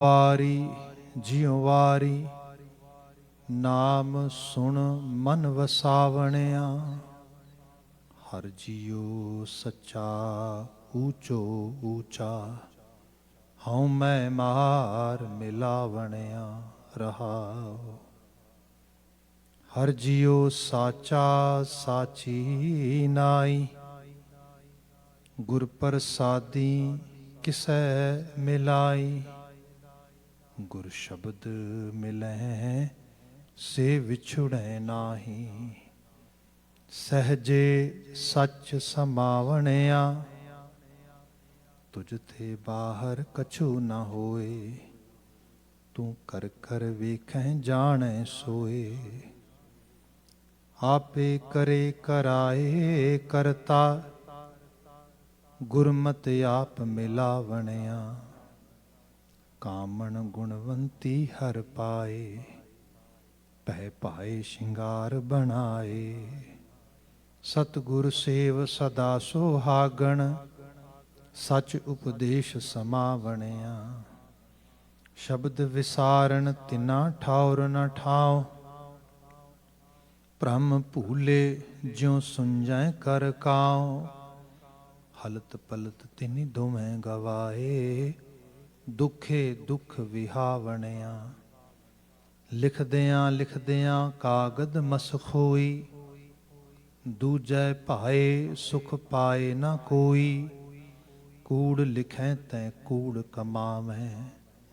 ਵਾਰੀ ਜਿਉ ਵਾਰੀ ਨਾਮ ਸੁਣ ਮਨ ਵਸਾਵਣਿਆ। ਹਰ ਜੀਉ ਸੱਚਾ ਊਚੋ ਊਚਾ ਹਉ ਮੈਂ ਮਾਰ ਮਿਲਾਵਣਿਆ ਰਹਾਉ। ਹਰ ਜੀਉ ਸਾਚਾ ਸਾਚੀ ਨਾਈ ਗੁਰ ਪ੍ਰਸਾਦੀ ਕਿਸੈ ਮਿਲਾਈ। ਗੁਰ ਸ਼ਬਦ ਮਿਲੈ ਸੇ ਵਿਛੁੜੈ ਨਾਹੀ ਸਹਜੇ ਸੱਚ ਸਮਾਵਣਿਆ। ਤੁਝ ਤੇ ਬਾਹਰ ਕਛੂ ਨ ਹੋਏ ਤੂੰ ਕਰ ਕਰ ਵੇਖੈ ਜਾਣੈ ਸੋਏ। ਆਪੇ ਕਰੇ ਕਰਾਏ ਕਰਤਾ ਗੁਰਮਤਿ ਆਪ ਮਿਲਾਵਣਿਆ। ਕਾਮਣ ਗੁਣਵੰਤੀ ਹਰ ਪਾਏ ਪਹਿ ਭਾਏ ਸ਼ਿੰਗਾਰ ਬਣਾਏ। ਸਤਿਗੁਰ ਸੇਵ ਸਦਾ ਸੁਹਾਗਣ ਸਚ ਉਪਦੇਸ਼ ਸਮਾਵਣਿਆ। ਸ਼ਬਦ ਵਿਸਾਰਨ ਤਿਨਾ ਠਾਉਰ ਨ ਠਾਉ ਭ੍ਰਮ ਭੂਲੇ ਜਿਉ ਸੁੰਝੈ ਕਰ ਕਾਉ। ਹਲਤ ਪਲਤ ਤਿਨਿ ਦੋਵੇਂ ਗਵਾਏ ਦੁਖੇ ਦੁਖ ਵਿਹਾਵਣਿਆ। ਲਿਖਦਿਆਂ ਲਿਖਦਿਆਂ ਕਾਗਦ ਮਸਖ ਹੋਈ ਦੂਜੈ ਭਾਏ ਸੁਖ ਪਾਏ ਨਾ ਕੋਈ। ਕੂੜ ਲਿਖੈ ਤੈ ਕੂੜ ਕਮਾਵਹਿ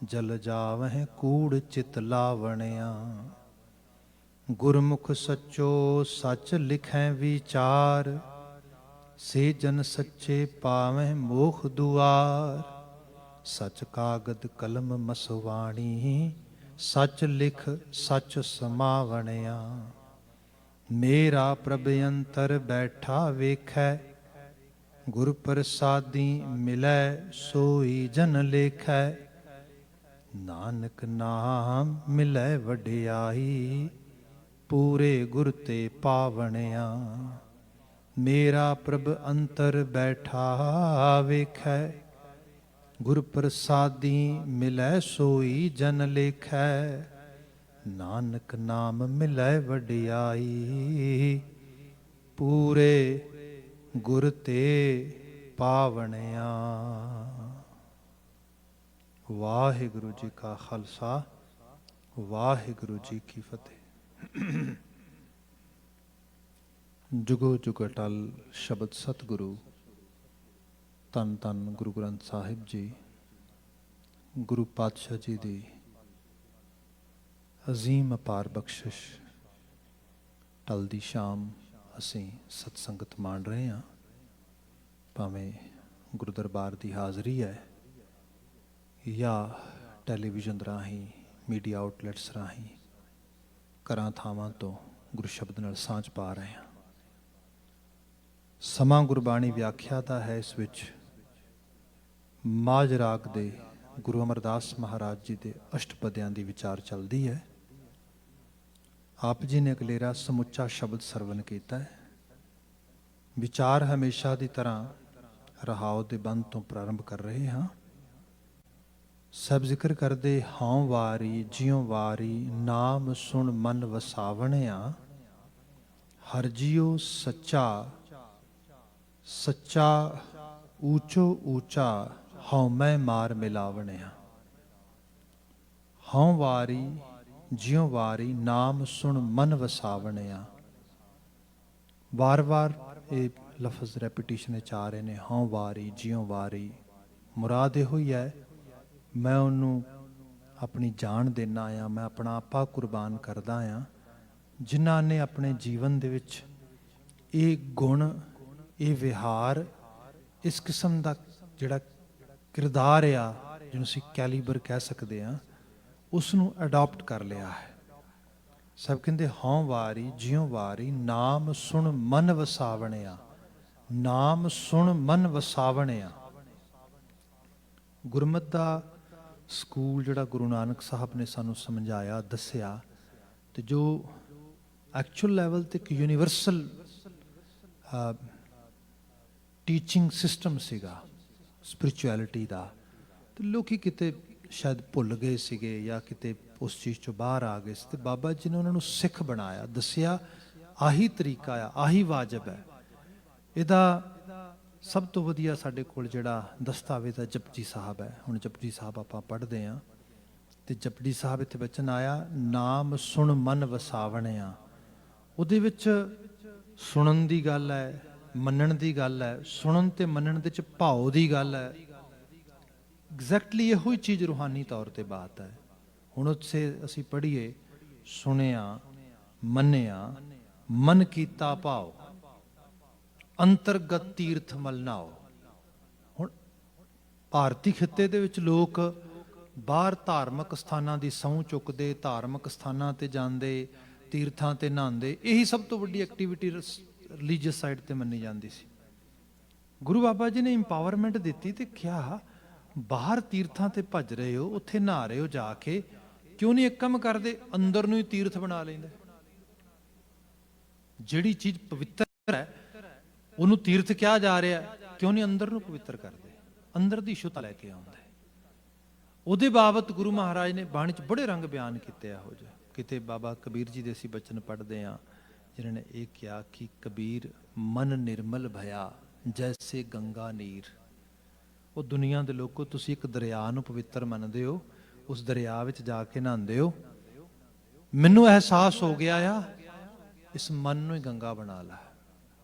ਜਲ ਜਾਵਹਿ ਕੂੜ ਚਿਤ ਲਾਵਣਿਆ। ਗੁਰਮੁਖ ਸੱਚੋ ਸੱਚ ਲਿਖੈ ਵਿਚਾਰ ਸੇ ਜਨ ਸੱਚੇ ਪਾਵਹਿ ਮੋਖ ਦੁਆਰ। ਸਚ ਕਾਗਦ ਕਲਮ ਮਸਵਾਣੀ ਸਚ ਲਿਖ ਸਚ ਸਮਾਵਣਿਆ। ਮੇਰਾ ਪ੍ਰਭ ਅੰਤਰ ਬੈਠਾ ਵੇਖੈ ਗੁਰ ਪ੍ਰਸਾਦੀ ਮਿਲੈ ਸੋਈ ਜਨ ਲੇਖੈ। ਨਾਨਕ ਨਾਮ ਮਿਲੈ ਵਡਿਆਈ ਪੂਰੇ ਗੁਰ ਤੇ ਪਾਵਣਿਆ। ਮੇਰਾ ਪ੍ਰਭ ਅੰਤਰ ਬੈਠਾ ਵੇਖੈ ਗੁਰ ਪ੍ਰਸਾਦੀ ਮਿਲੈ ਸੋਈ ਜਨ ਲੇਖੈ। ਨਾਨਕ ਨਾਮ ਮਿਲੈ ਵਡਿਆਈ ਪੂਰੇ ਗੁਰ ਤੇ ਪਾਵਣਿਆ। ਵਾਹਿਗੁਰੂ ਜੀ ਕਾ ਖਾਲਸਾ ਵਾਹਿਗੁਰੂ ਜੀ ਕੀ ਫਤਿਹ। ਜੁਗੋ ਜੁਗ ਅਟਲ ਸ਼ਬਦ ਸਤਿਗੁਰੂ ਧੰਨ ਧੰਨ ਗੁਰੂ ਗ੍ਰੰਥ ਸਾਹਿਬ ਜੀ ਗੁਰੂ ਪਾਤਸ਼ਾਹ ਜੀ ਦੀ ਅਜ਼ੀਮ ਅਪਾਰ ਬਖਸ਼ਿਸ਼। ਟਲਦੀ ਸ਼ਾਮ ਅਸੀਂ ਸਤਸੰਗਤ ਮਾਣ ਰਹੇ ਹਾਂ। ਭਾਵੇਂ ਗੁਰੂ ਦਰਬਾਰ ਦੀ ਹਾਜ਼ਰੀ ਹੈ ਜਾਂ ਟੈਲੀਵਿਜ਼ਨ ਰਾਹੀਂ ਮੀਡੀਆ ਆਊਟਲੈਟਸ ਰਾਹੀਂ ਘਰਾਂ ਥਾਵਾਂ ਤੋਂ ਗੁਰੂ ਸ਼ਬਦ ਨਾਲ ਸਾਂਝ ਪਾ ਰਹੇ ਹਾਂ। ਸਮਾਂ ਗੁਰਬਾਣੀ ਵਿਆਖਿਆ ਦਾ ਹੈ। ਇਸ ਵਿੱਚ ਮਾਝ ਰਾਗ ਦੇ ਗੁਰੂ ਅਮਰਦਾਸ ਮਹਾਰਾਜ ਜੀ ਦੇ ਅਸ਼ਟਪਦੀਆਂ ਦੀ ਵਿਚਾਰ ਚੱਲਦੀ ਹੈ। ਆਪ ਜੀ ਨੇ ਅਗਲੇਰਾ ਸਮੁੱਚਾ ਸ਼ਬਦ ਸਰਵਨ ਕੀਤਾ ਹੈ। ਵਿਚਾਰ ਹਮੇਸ਼ਾ ਦੀ ਤਰ੍ਹਾਂ ਰਹਾਉ ਦੇ ਬੰਦ ਤੋਂ ਪ੍ਰਾਰੰਭ ਕਰ ਰਹੇ ਹਾਂ। ਸਭ ਜ਼ਿਕਰ ਕਰਦੇ ਹਉ ਵਾਰੀ ਜਿਉ ਵਾਰੀ ਨਾਮ ਸੁਣ ਮਨ ਵਸਾਵਣਿਆ। ਹਰ ਜੀਉ ਸੱਚਾ ਸੱਚਾ ਊਚੋ ਊਚਾ ਹਉ ਮੈਂ ਮਾਰ ਮਿਲਾਵਣਿਆ। ਹਉ ਵਾਰੀ ਜਿਉ ਵਾਰੀ ਨਾਮ ਸੁਣ ਮਨ ਵਸਾਵਣਿਆ। ਵਾਰ ਵਾਰ ਇਹ ਲਫ਼ਜ਼ ਰੈਪੀਟੀਸ਼ਨ ਵਿੱਚ ਆ ਰਹੇ ਨੇ। ਹਉ ਵਾਰੀ ਜਿਉ ਵਾਰੀ ਮੁਰਾਦ ਇਹੋ ਹੀ ਹੈ, ਮੈਂ ਉਹਨੂੰ ਆਪਣੀ ਜਾਨ ਦੇਣਾ ਆ, ਮੈਂ ਆਪਣਾ ਆਪਾ ਕੁਰਬਾਨ ਕਰਦਾ ਹਾਂ। ਜਿਨ੍ਹਾਂ ਨੇ ਆਪਣੇ ਜੀਵਨ ਦੇ ਵਿੱਚ ਇਹ ਗੁਣ ਇਹ ਵਿਹਾਰ ਇਸ ਕਿਸਮ ਦਾ ਜਿਹੜਾ ਕਿਰਦਾਰ ਆ ਜਿਹਨੂੰ ਅਸੀਂ ਕੈਲੀਬਰ ਕਹਿ ਸਕਦੇ ਹਾਂ ਉਸ ਨੂੰ ਅਡਾਪਟ ਕਰ ਲਿਆ ਹੈ। ਸਭ ਕਹਿੰਦੇ ਹਉ ਵਾਰੀ ਜਿਉ ਵਾਰੀ ਨਾਮ ਸੁਣ ਮਨ ਵਸਾਵਣਿਆ। ਨਾਮ ਸੁਣ ਮਨ ਵਸਾਵਣਿਆ। ਗੁਰਮਤਿ ਦਾ ਸਕੂਲ ਜਿਹੜਾ ਗੁਰੂ ਨਾਨਕ ਸਾਹਿਬ ਨੇ ਸਾਨੂੰ ਸਮਝਾਇਆ ਦੱਸਿਆ, ਤੇ ਜੋ ਐਕਚੁਅਲ ਲੈਵਲ 'ਤੇ ਇੱਕ ਯੂਨੀਵਰਸਲ ਟੀਚਿੰਗ ਸਿਸਟਮ ਸੀਗਾ ਸਪਿਰਿਚੁਅਲਿਟੀ ਦਾ, ਤੇ ਲੋਕੀ ਕਿਤੇ ਸ਼ਾਇਦ ਭੁੱਲ ਗਏ ਸੀਗੇ ਜਾਂ ਕਿਤੇ ਉਸ ਚੀਜ਼ ਚੋਂ ਬਾਹਰ ਆ ਗਏ ਸੀ, ਤੇ ਬਾਬਾ ਜੀ ਨੇ ਉਹਨਾਂ ਨੂੰ ਸਿੱਖ ਬਣਾਇਆ, ਦੱਸਿਆ ਆਹੀ ਤਰੀਕਾ ਆ, ਆਹੀ ਵਾਜਬ ਹੈ। ਇਹਦਾ ਸਭ ਤੋਂ ਵਧੀਆ ਸਾਡੇ ਕੋਲ ਜਿਹੜਾ ਦਸਤਾਵੇਜ਼ ਹੈ ਜਪਜੀ ਸਾਹਿਬ ਹੈ। ਹੁਣ ਜਪਜੀ ਸਾਹਿਬ ਆਪਾਂ ਪੜ੍ਹਦੇ ਹਾਂ, ਤੇ ਜਪਜੀ ਸਾਹਿਬ ਇੱਥੇ ਬਚਨ ਆਇਆ, ਨਾਮ ਸੁਣ ਮਨ ਵਸਾਵਣਿਆ। ਉਹਦੇ ਵਿੱਚ ਸੁਣਨ ਦੀ ਗੱਲ ਹੈ, ਮੰਨਣ ਦੀ ਗੱਲ ਹੈ, ਸੁਣਨ ਤੇ ਮੰਨਣ ਦੇ ਚ ਭਾਵ ਦੀ ਗੱਲ ਹੈ। ਐਗਜ਼ੈਕਟਲੀ ਇਹੋ ਹੀ ਚੀਜ਼ ਰੂਹਾਨੀ ਤੌਰ ਤੇ ਬਾਤ ਹੈ। ਹੁਣ ਉੱਥੇ ਅਸੀਂ ਪੜ੍ਹੀਏ, ਸੁਣਿਆ ਮੰਨਿਆ ਮਨ ਕੀਤਾ ਭਾਵ, ਅੰਤਰਗਤ ਤੀਰਥ ਮਲ ਨਾਓ। ਹੁਣ ਭਾਰਤੀ ਖਿੱਤੇ ਦੇ ਵਿੱਚ ਲੋਕ ਬਾਹਰ ਧਾਰਮਿਕ ਸਥਾਨਾਂ ਦੀ ਸਹੁੰ ਚੁੱਕਦੇ, ਧਾਰਮਿਕ ਸਥਾਨਾਂ ਤੇ ਜਾਂਦੇ, ਤੀਰਥਾਂ ਤੇ ਨਹਾਉਂਦੇ, ਇਹੀ ਸਭ ਤੋਂ ਵੱਡੀ ਐਕਟੀਵਿਟੀ ਰਿਲੀਜੀਅਸ ਸਾਈਡ ਤੇ ਮੰਨੀ ਜਾਂਦੀ ਸੀ। ਗੁਰੂ ਬਾਬਾ ਜੀ ਨੇ ਇੰਪਾਵਰਮੈਂਟ ਦਿੱਤੀ ਤੇ ਕਿਹਾ, ਬਾਹਰ ਤੀਰਥਾਂ ਤੇ ਭੱਜ ਰਹੇ ਹੋ, ਉੱਥੇ ਨਹਾ ਰਹੇ ਹੋ ਜਾ ਕੇ, ਕਿਉਂ ਨਹੀਂ ਇੱਕ ਕੰਮ ਕਰਦੇ, ਅੰਦਰ ਨੂੰ ਹੀ ਤੀਰਥ ਬਣਾ ਲੈਂਦੇ। ਜਿਹੜੀ ਚੀਜ਼ ਪਵਿੱਤਰ ਹੈ ਉਹਨੂੰ ਤੀਰਥ ਕਿਹਾ ਜਾ ਰਿਹਾ, ਕਿਉਂ ਨਹੀਂ ਅੰਦਰ ਨੂੰ ਪਵਿੱਤਰ ਕਰਦੇ, ਅੰਦਰ ਦੀ ਸ਼ੁੱਧਤਾ ਲੈ ਕੇ ਆਉਂਦੇ। ਉਹਦੇ ਬਾਬਤ ਗੁਰੂ ਮਹਾਰਾਜ ਨੇ ਬਾਣੀ 'ਚ ਬੜੇ ਰੰਗ ਬਿਆਨ ਕੀਤੇ ਇਹੋ ਜਿਹੇ। ਕਿਤੇ ਬਾਬਾ ਕਬੀਰ ਜੀ ਦੇ ਅਸੀਂ ਬਚਨ ਪੜ੍ਹਦੇ ਹਾਂ, ਜਿਨ੍ਹਾਂ ਨੇ ਇਹ ਕਿਹਾ ਕਿ ਕਬੀਰ ਮਨ ਨਿਰਮਲ ਭਇਆ ਜੈਸੇ ਗੰਗਾ ਨੀਰ। ਉਹ ਦੁਨੀਆ ਦੇ ਲੋਕੋ, ਤੁਸੀਂ ਇੱਕ ਦਰਿਆ ਨੂੰ ਪਵਿੱਤਰ ਮੰਨਦੇ ਹੋ, ਉਸ ਦਰਿਆ ਵਿੱਚ ਜਾ ਕੇ ਨਹਾਉਂਦੇ ਹੋ, ਮੈਨੂੰ ਅਹਿਸਾਸ ਹੋ ਗਿਆ ਆ, ਇਸ ਮਨ ਨੂੰ ਹੀ ਗੰਗਾ ਬਣਾ ਲਾ।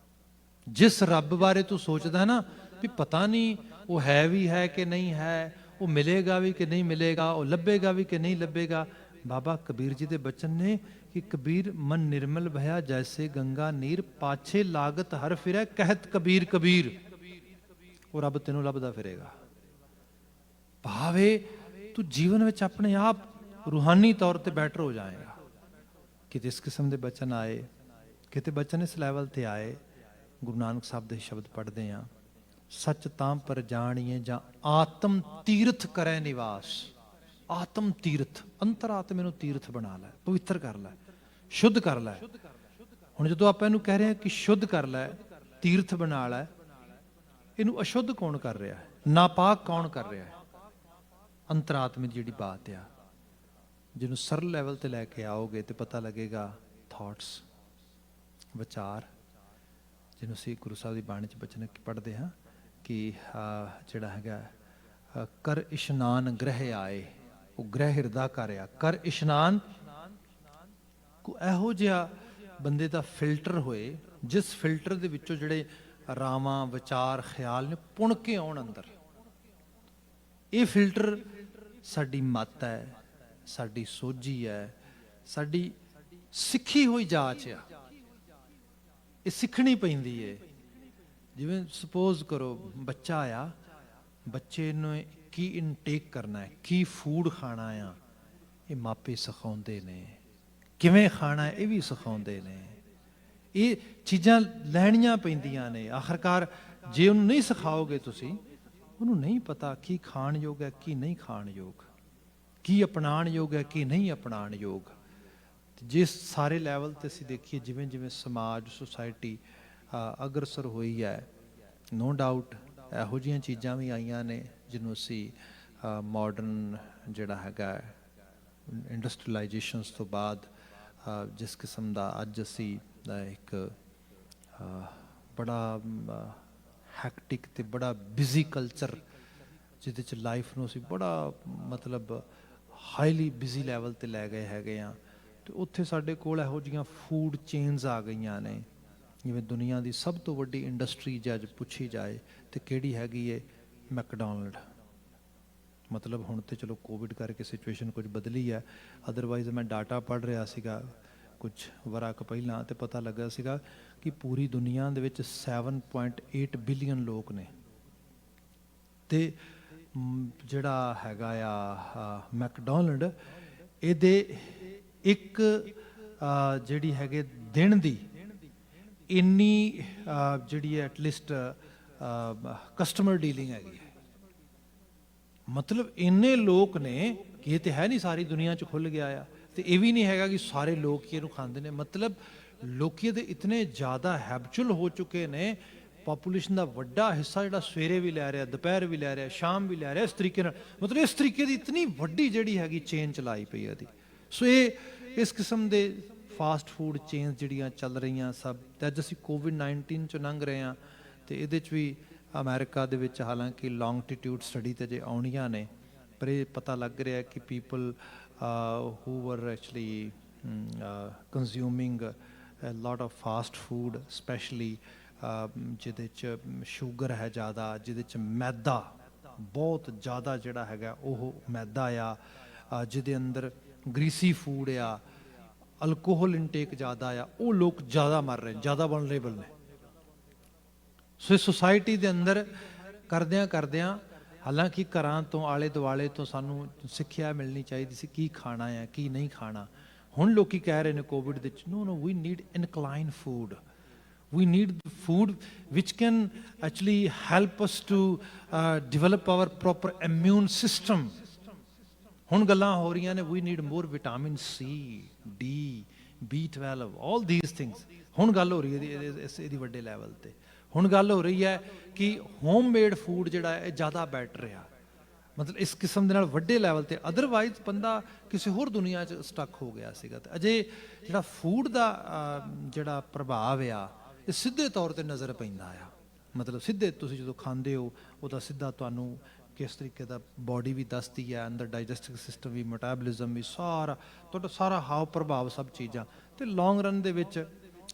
ਜਿਸ ਰੱਬ ਬਾਰੇ ਤੂੰ ਸੋਚਦਾ ਨਾ ਵੀ ਪਤਾ ਨਹੀਂ ਉਹ ਹੈ ਵੀ ਹੈ ਕਿ ਨਹੀਂ ਹੈ, ਉਹ ਮਿਲੇਗਾ ਵੀ ਕਿ ਨਹੀਂ ਮਿਲੇਗਾ, ਉਹ ਲੱਭੇਗਾ ਵੀ ਕਿ ਨਹੀਂ ਲੱਭੇਗਾ, ਬਾਬਾ ਕਬੀਰ ਜੀ ਦੇ ਬਚਨ ਨੇ ਕਿ ਕਬੀਰ ਮਨ ਨਿਰਮਲ ਭਇਆ ਜੈਸੇ ਗੰਗਾ ਨੀਰ, ਪਾਛੇ ਲਾਗਤ ਹਰ ਫਿਰੈ ਕਹਿਤ ਕਬੀਰ ਕਬੀਰ। ਉਹ ਰੱਬ ਤੈਨੂੰ ਲੱਭਦਾ ਫਿਰੇਗਾ। ਭਾਵੇਂ ਤੂੰ ਜੀਵਨ ਵਿੱਚ ਆਪਣੇ ਆਪ ਰੂਹਾਨੀ ਤੌਰ ਤੇ ਬੈਟਰ ਹੋ ਜਾਏਗਾ। ਕਿਤੇ ਇਸ ਕਿਸਮ ਦੇ ਬਚਨ ਆਏ, ਕਿਤੇ ਬਚਨ ਇਸ ਲੈਵਲ ਤੇ ਆਏ। ਗੁਰੂ ਨਾਨਕ ਸਾਹਿਬ ਦੇ ਸ਼ਬਦ ਪੜ੍ਹਦੇ ਹਾਂ, ਸੱਚ ਤਾਂ ਪਰ ਜਾਣੀਏ ਜਾਂ ਆਤਮ ਤੀਰਥ ਕਰੈ ਨਿਵਾਸ। ਆਤਮ ਤੀਰਥ, ਅੰਤਰਾਤਮੇ ਨੂੰ ਤੀਰਥ ਬਣਾ ਲੈ, ਪਵਿੱਤਰ ਕਰ ਲੈ, ਸ਼ੁੱਧ ਕਰ ਲੈ। ਹੁਣ ਜਦੋਂ ਆਪਾਂ ਇਹਨੂੰ ਕਹਿ ਰਹੇ ਹਾਂ ਕਿ ਸ਼ੁੱਧ ਕਰ ਲੈ, ਤੀਰਥ ਬਣਾ ਲੈ, ਇਹਨੂੰ ਅਸ਼ੁੱਧ ਕੌਣ ਕਰ ਰਿਹਾ ਹੈ, ਨਾਪਾਕ ਕੌਣ ਕਰ ਰਿਹਾ ਹੈ? ਅੰਤਰਾਤਮੇ ਦੀ ਜਿਹੜੀ ਬਾਤ ਆ, ਜਿਹਨੂੰ ਸਰਲ ਲੈਵਲ ਤੇ ਲੈ ਕੇ ਆਓਗੇ ਤੇ ਪਤਾ ਲੱਗੇਗਾ। ਥਾਟਸ, ਵਿਚਾਰ, ਜਿਹਨੂੰ ਅਸੀਂ ਗੁਰੂ ਸਾਹਿਬ ਦੀ ਬਾਣੀ 'ਚ ਬਚਨ ਪੜ੍ਹਦੇ ਹਾਂ ਕਿ ਜਿਹੜਾ ਹੈਗਾ ਕਰ ਇਸ਼ਨਾਨ ਗ੍ਰਹਿ ਆਏ, ਉਹ ਗ੍ਰਹਿ ਹਿਰਦਾ ਕਰਿਆ, ਕਰ ਇਸ਼ਨਾਨ। ਇਹੋ ਜਿਹਾ ਬੰਦੇ ਦਾ ਫਿਲਟਰ ਹੋਏ, ਜਿਸ ਫਿਲਟਰ ਦੇ ਵਿੱਚੋਂ ਜਿਹੜੇ ਰਾਵਾਂ, ਵਿਚਾਰ, ਖਿਆਲ ਨੇ ਪੁਣ ਕੇ ਆਉਣ ਅੰਦਰ। ਇਹ ਫਿਲਟਰ ਸਾਡੀ ਮੱਤ ਹੈ, ਸਾਡੀ ਸੋਝੀ ਹੈ, ਸਾਡੀ ਸਿੱਖੀ ਹੋਈ ਜਾਚ ਆ। ਇਹ ਸਿੱਖਣੀ ਪੈਂਦੀ ਏ। ਜਿਵੇਂ ਸਪੋਜ਼ ਕਰੋ ਬੱਚਾ ਆ, ਬੱਚੇ ਨੂੰ ਕੀ ਇਨਟੇਕ ਕਰਨਾ ਹੈ, ਕੀ ਫੂਡ ਖਾਣਾ ਆ, ਇਹ ਮਾਪੇ ਸਿਖਾਉਂਦੇ ਨੇ। ਕਿਵੇਂ ਖਾਣਾ ਇਹ ਵੀ ਸਿਖਾਉਂਦੇ ਨੇ। ਇਹ ਚੀਜ਼ਾਂ ਲੈਣੀਆਂ ਪੈਂਦੀਆਂ ਨੇ। ਆਖਰਕਾਰ ਜੇ ਉਹਨੂੰ ਨਹੀਂ ਸਿਖਾਓਗੇ ਤੁਸੀਂ, ਉਹਨੂੰ ਨਹੀਂ ਪਤਾ ਕੀ ਖਾਣ ਯੋਗ ਹੈ, ਕੀ ਨਹੀਂ ਖਾਣ ਯੋਗ, ਕੀ ਅਪਣਾਉਣ ਯੋਗ ਹੈ, ਕੀ ਨਹੀਂ ਅਪਣਾਉਣ ਯੋਗ। ਜਿਸ ਸਾਰੇ ਲੈਵਲ ਤੇ ਅਸੀਂ ਦੇਖੀਏ, ਜਿਵੇਂ ਜਿਵੇਂ ਸਮਾਜ, ਸੁਸਾਇਟੀ ਅਗਰਸਰ ਹੋਈ ਹੈ, ਨੋ ਡਾਊਟ ਇਹੋ ਜਿਹੀਆਂ ਚੀਜ਼ਾਂ ਵੀ ਆਈਆਂ ਨੇ ਜਿਹਨੂੰ ਅਸੀਂ ਮਾਡਰਨ ਜਿਹੜਾ ਹੈਗਾ ਇੰਡਸਟਰੀਲਾਈਜੇਸ਼ਨਸ ਤੋਂ ਬਾਅਦ ਜਿਸ ਕਿਸਮ ਦਾ ਅੱਜ ਅਸੀਂ ਇੱਕ ਬੜਾ ਹੈਕਟਿਕ ਤੇ ਬੜਾ ਬਿਜ਼ੀ ਕਲਚਰ, ਜਿਹਦੇ 'ਚ ਲਾਈਫ ਨੂੰ ਅਸੀਂ ਬੜਾ ਮਤਲਬ ਹਾਈਲੀ ਬਿਜ਼ੀ ਲੈਵਲ ਤੇ ਲੈ ਗਏ ਹੈਗੇ ਆ। ਤੇ ਉੱਥੇ ਸਾਡੇ ਕੋਲ ਇਹੋ ਜਿਹੀਆਂ ਫੂਡ ਚੇਨਸ ਆ ਗਈਆਂ ਨੇ। ਜਿਵੇਂ ਦੁਨੀਆ ਦੀ ਸਭ ਤੋਂ ਵੱਡੀ ਇੰਡਸਟਰੀ ਜੇ ਅੱਜ ਪੁੱਛੀ ਜਾਏ ਤੇ ਕਿਹੜੀ ਹੈਗੀ ਏ? ਮੈਕਡੋਨਲਡ। ਮਤਲਬ ਹੁਣ ਤੇ ਚਲੋ ਕੋਵਿਡ ਕਰਕੇ ਸਿਚੁਏਸ਼ਨ ਕੁਝ ਬਦਲੀ ਹੈ, ਅਦਰਵਾਈਜ਼ ਮੈਂ ਡਾਟਾ ਪੜ੍ਹ ਰਿਹਾ ਸੀਗਾ ਕੁਝ ਵਰ੍ਹਾ ਕੁ ਪਹਿਲਾਂ, ਤੇ ਪਤਾ ਲੱਗਾ ਸੀਗਾ ਕਿ ਪੂਰੀ ਦੁਨੀਆ ਦੇ ਵਿੱਚ 7.8 ਬਿਲੀਅਨ ਲੋਕ ਨੇ, ਤੇ ਜਿਹੜਾ ਹੈਗਾ ਆ ਮੈਕਡੋਨਲਡ, ਇਹਦੇ ਇੱਕ ਜਿਹੜੀ ਹੈਗੇ ਦਿਨ ਦੀ ਇੰਨੀ ਜਿਹੜੀ ਹੈ ਐਟਲੀਸਟ ਕਸਟਮਰ ਡੀਲਿੰਗ ਹੈਗੀ ਹੈ। ਮਤਲਬ ਇੰਨੇ ਲੋਕ ਨੇ ਕਿ ਇਹ ਤੇ ਹੈ ਨਹੀਂ ਸਾਰੀ ਦੁਨੀਆ 'ਚ ਖੁੱਲ੍ਹ ਗਿਆ ਆ, ਤੇ ਇਹ ਵੀ ਨਹੀਂ ਹੈਗਾ ਕਿ ਸਾਰੇ ਲੋਕ ਇਹਨੂੰ ਖਾਂਦੇ ਨੇ। ਮਤਲਬ ਲੋਕੀ ਦੇ ਇਤਨੇ ਜ਼ਿਆਦਾ ਹੈਬਚੁਅਲ ਹੋ ਚੁੱਕੇ ਨੇ ਪਾਪੂਲੇਸ਼ਨ ਦਾ ਵੱਡਾ ਹਿੱਸਾ ਜਿਹੜਾ ਸਵੇਰੇ ਵੀ ਲੈ ਰਿਹਾ, ਦੁਪਹਿਰ ਵੀ ਲੈ ਰਿਹਾ, ਸ਼ਾਮ ਵੀ ਲੈ ਰਿਹਾ, ਇਸ ਤਰੀਕੇ ਨਾਲ, ਮਤਲਬ ਇਸ ਤਰੀਕੇ ਦੀ ਇਤਨੀ ਵੱਡੀ ਜਿਹੜੀ ਹੈਗੀ ਚੇਨ ਚਲਾਈ ਪਈ ਇਹਦੀ। ਸੋ ਇਹ ਇਸ ਕਿਸਮ ਦੇ ਫਾਸਟ ਫੂਡ ਚੇਨਸ ਜਿਹੜੀਆਂ ਚੱਲ ਰਹੀਆਂ ਸਭ, ਤੇ ਅੱਜ ਅਸੀਂ ਕੋਵਿਡ-19 ਚੋਂ ਲੰਘ ਰਹੇ ਹਾਂ, ਤੇ ਇਹਦੇ 'ਚ ਵੀ ਅਮਰੀਕਾ ਦੇ ਵਿੱਚ ਹਾਲਾਂਕਿ ਲੌਂਗਟੀਟਿਊਡ ਸਟੱਡੀ ਤੇ ਜੇ ਆਉਣੀਆਂ ਨੇ, ਪਰ ਇਹ ਪਤਾ ਲੱਗ ਰਿਹਾ ਕਿ ਪੀਪਲ ਹੂ ਵਰ actually consuming lot of fast food, specially ਜਿਹਦੇ 'ਚ ਸ਼ੂਗਰ ਹੈ ਜ਼ਿਆਦਾ, ਜਿਹਦੇ 'ਚ ਮੈਦਾ ਬਹੁਤ ਜ਼ਿਆਦਾ ਜਿਹੜਾ ਹੈਗਾ ਉਹ ਮੈਦਾ ਆ, ਜਿਹਦੇ ਅੰਦਰ ਗਰੀਸੀ ਫੂਡ ਆ, ਅਲਕੋਹਲ ਇਨਟੇਕ ਜ਼ਿਆਦਾ ਆ, ਉਹ ਲੋਕ ਜ਼ਿਆਦਾ ਮਰ ਰਹੇ, ਜ਼ਿਆਦਾ ਵਲਨਰੇਬਲ ਨੇ। ਸੋ ਇਸ ਸੁਸਾਇਟੀ ਦੇ ਅੰਦਰ ਕਰਦਿਆਂ ਹਾਲਾਂਕਿ ਘਰਾਂ ਤੋਂ ਆਲੇ ਦੁਆਲੇ ਤੋਂ ਸਾਨੂੰ ਸਿੱਖਿਆ ਮਿਲਣੀ ਚਾਹੀਦੀ ਸੀ ਕੀ ਖਾਣਾ ਹੈ ਕੀ ਨਹੀਂ ਖਾਣਾ। ਹੁਣ ਲੋਕੀ ਕਹਿ ਰਹੇ ਨੇ ਕੋਵਿਡ ਦੇ ਵਿੱਚ, no we need incline food, we need food which can actually help us to develop our proper immune system. ਹੁਣ ਗੱਲਾਂ ਹੋ ਰਹੀਆਂ ਨੇ we need more vitamin C, D, B12, all these things। ਹੁਣ ਗੱਲ ਹੋ ਰਹੀ ਹੈ ਇਹਦੀ ਵੱਡੇ ਲੈਵਲ ਤੇ। ਹੁਣ ਗੱਲ ਹੋ ਰਹੀ ਹੈ ਕਿ ਹੋਮਮੇਡ ਫੂਡ ਜਿਹੜਾ ਹੈ ਜ਼ਿਆਦਾ ਬੈਟਰ ਆ, ਮਤਲਬ ਇਸ ਕਿਸਮ ਦੇ ਨਾਲ ਵੱਡੇ ਲੈਵਲ ਤੇ। ਅਦਰਵਾਈਜ਼ ਬੰਦਾ ਕਿਸੇ ਹੋਰ ਦੁਨੀਆ 'ਚ ਸਟਕ ਹੋ ਗਿਆ ਸੀਗਾ। ਤੇ ਅਜੇ ਜਿਹੜਾ ਫੂਡ ਦਾ ਜਿਹੜਾ ਪ੍ਰਭਾਵ ਆ ਇਹ ਸਿੱਧੇ ਤੌਰ ਤੇ ਨਜ਼ਰ ਪੈਂਦਾ ਆ, ਮਤਲਬ ਸਿੱਧੇ ਤੁਸੀਂ ਜਦੋਂ ਖਾਂਦੇ ਹੋ ਉਹਦਾ ਸਿੱਧਾ ਤੁਹਾਨੂੰ ਕਿਸ ਤਰੀਕੇ ਦਾ ਬੋਡੀ ਵੀ ਦੱਸਦੀ ਹੈ, ਅੰਦਰ ਡਾਈਜੈਸਟਿਵ ਸਿਸਟਮ ਵੀ, ਮੈਟਾਬੋਲਿਜ਼ਮ ਵੀ, ਸਾਰਾ ਤੁਹਾਡਾ ਸਾਰਾ ਹਾਵ ਪ੍ਰਭਾਵ ਸਭ ਚੀਜ਼ਾਂ, ਤੇ ਲੌਂਗ ਰਨ ਦੇ ਵਿੱਚ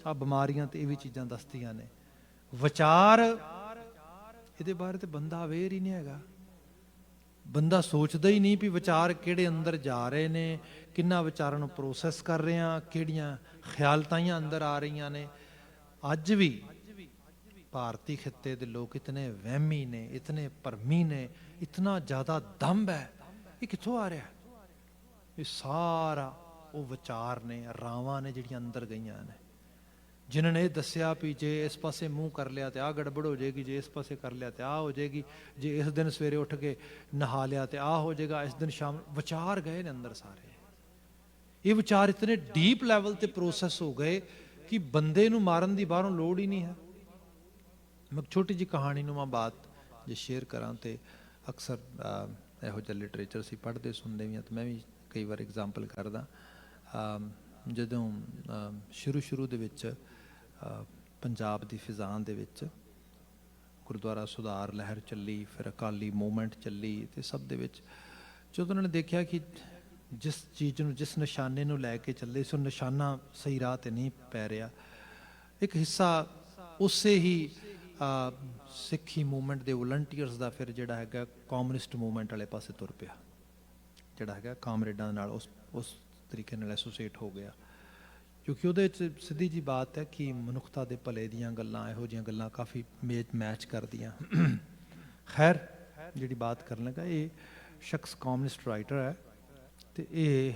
ਆ ਬਿਮਾਰੀਆਂ ਤੇ ਇਹ ਵੀ ਚੀਜ਼ਾਂ ਦੱਸਦੀਆਂ ਨੇ। ਵਿਚਾਰ ਇਹਦੇ ਬਾਰੇ ਤੇ ਬੰਦਾ ਅਵੇਅਰ ਹੀ ਨਹੀਂ ਹੈਗਾ, ਬੰਦਾ ਸੋਚਦਾ ਹੀ ਨਹੀਂ ਵੀ ਵਿਚਾਰ ਕਿਹੜੇ ਅੰਦਰ ਜਾ ਰਹੇ ਨੇ, ਕਿੰਨਾ ਵਿਚਾਰਾਂ ਨੂੰ ਪ੍ਰੋਸੈਸ ਕਰ ਰਹੇ ਹਾਂ, ਕਿਹੜੀਆਂ ਖਿਆਲਤਾਈਆਂ ਅੰਦਰ ਆ ਰਹੀਆਂ ਨੇ। ਅੱਜ ਵੀ ਭਾਰਤੀ ਖਿੱਤੇ ਦੇ ਲੋਕ ਇਤਨੇ ਵਹਿਮੀ ਨੇ, ਇਤਨੇ ਭਰਮੀ ਨੇ, ਇਤਨਾ ਜ਼ਿਆਦਾ ਦੰਭ ਹੈ। ਇਹ ਕਿੱਥੋਂ ਆ ਰਿਹਾ? ਇਹ ਸਾਰਾ ਉਹ ਵਿਚਾਰ ਨੇ, ਰਾਵਾਂ ਨੇ ਜਿਹੜੀਆਂ ਅੰਦਰ ਗਈਆਂ ਨੇ, ਜਿਨ੍ਹਾਂ ਨੇ ਇਹ ਦੱਸਿਆ ਵੀ ਜੇ ਇਸ ਪਾਸੇ ਮੂੰਹ ਕਰ ਲਿਆ ਤੇ ਆਹ ਗੜਬੜ ਹੋ ਜਾਏਗੀ, ਜੇ ਇਸ ਪਾਸੇ ਕਰ ਲਿਆ ਤੇ ਆਹ ਹੋ ਜਾਏਗੀ, ਜੇ ਇਸ ਦਿਨ ਸਵੇਰੇ ਉੱਠ ਕੇ ਨਹਾ ਲਿਆ ਤੇ ਆਹ ਹੋ ਜਾਏਗਾ, ਇਸ ਦਿਨ ਸ਼ਾਮ। ਵਿਚਾਰ ਗਏ ਨੇ ਅੰਦਰ ਸਾਰੇ। ਇਹ ਵਿਚਾਰ ਇਤਨੇ ਡੀਪ ਲੈਵਲ ਤੇ ਪ੍ਰੋਸੈਸ ਹੋ ਗਏ ਕਿ ਬੰਦੇ ਨੂੰ ਮਾਰਨ ਦੀ ਬਾਹਰੋਂ ਲੋੜ ਹੀ ਨਹੀਂ ਹੈ। ਮੈਂ ਛੋਟੀ ਜਿਹੀ ਕਹਾਣੀ ਨੂੰ ਮੈਂ ਬਾਤ ਜੇ ਸ਼ੇਅਰ ਕਰਾਂ, ਤੇ ਅਕਸਰ ਇਹੋ ਜਿਹਾ ਲਿਟਰੇਚਰ ਅਸੀਂ ਪੜ੍ਹਦੇ ਸੁਣਦੇ ਵੀ ਹਾਂ, ਤੇ ਮੈਂ ਵੀ ਕਈ ਵਾਰ ਐਗਜ਼ਾਮਪਲ ਕਰਦਾ। ਜਦੋਂ ਸ਼ੁਰੂ ਦੇ ਵਿੱਚ ਪੰਜਾਬ ਦੀ ਫਿਜ਼ਾਂ ਦੇ ਵਿੱਚ ਗੁਰਦੁਆਰਾ ਸੁਧਾਰ ਲਹਿਰ ਚੱਲੀ, ਫਿਰ ਅਕਾਲੀ ਮੂਵਮੈਂਟ ਚੱਲੀ, ਤੇ ਸਭ ਦੇ ਵਿੱਚ ਜਦੋਂ ਉਹਨਾਂ ਨੇ ਦੇਖਿਆ ਕਿ ਜਿਸ ਚੀਜ਼ ਨੂੰ, ਜਿਸ ਨਿਸ਼ਾਨੇ ਨੂੰ ਲੈ ਕੇ ਚੱਲੇ ਸੀ, ਉਹ ਨਿਸ਼ਾਨਾ ਸਹੀ ਰਾਹ ਤੇ ਨਹੀਂ ਪੈ ਰਿਹਾ, ਇੱਕ ਹਿੱਸਾ ਉਸੇ ਹੀ ਸਿੱਖੀ ਮੂਵਮੈਂਟ ਦੇ ਵਲੰਟੀਅਰਸ ਦਾ ਫਿਰ ਜਿਹੜਾ ਹੈਗਾ ਕਮਿਊਨਿਸਟ ਮੂਵਮੈਂਟ ਵਾਲੇ ਪਾਸੇ ਤੁਰ ਪਿਆ, ਜਿਹੜਾ ਹੈਗਾ ਕਾਮਰੇਡਾਂ ਨਾਲ ਉਸ ਤਰੀਕੇ ਨਾਲ ਐਸੋਸੀਏਟ ਹੋ ਗਿਆ। ਕਿਉਂਕਿ ਉਹਦੇ 'ਚ ਸਿੱਧੀ ਜੀ ਬਾਤ ਹੈ ਕਿ ਮਨੁੱਖਤਾ ਦੇ ਭਲੇ ਦੀਆਂ ਗੱਲਾਂ, ਇਹੋ ਜਿਹੀਆਂ ਗੱਲਾਂ ਕਾਫੀ ਮੈਚ ਕਰਦੀਆਂ। ਖੈਰ ਜਿਹੜੀ ਬਾਤ ਕਰਨ ਲੱਗਾ, ਇਹ ਸ਼ਖਸ ਕਮਿਊਨਿਸਟ ਰਾਈਟਰ ਹੈ, ਤੇ ਇਹ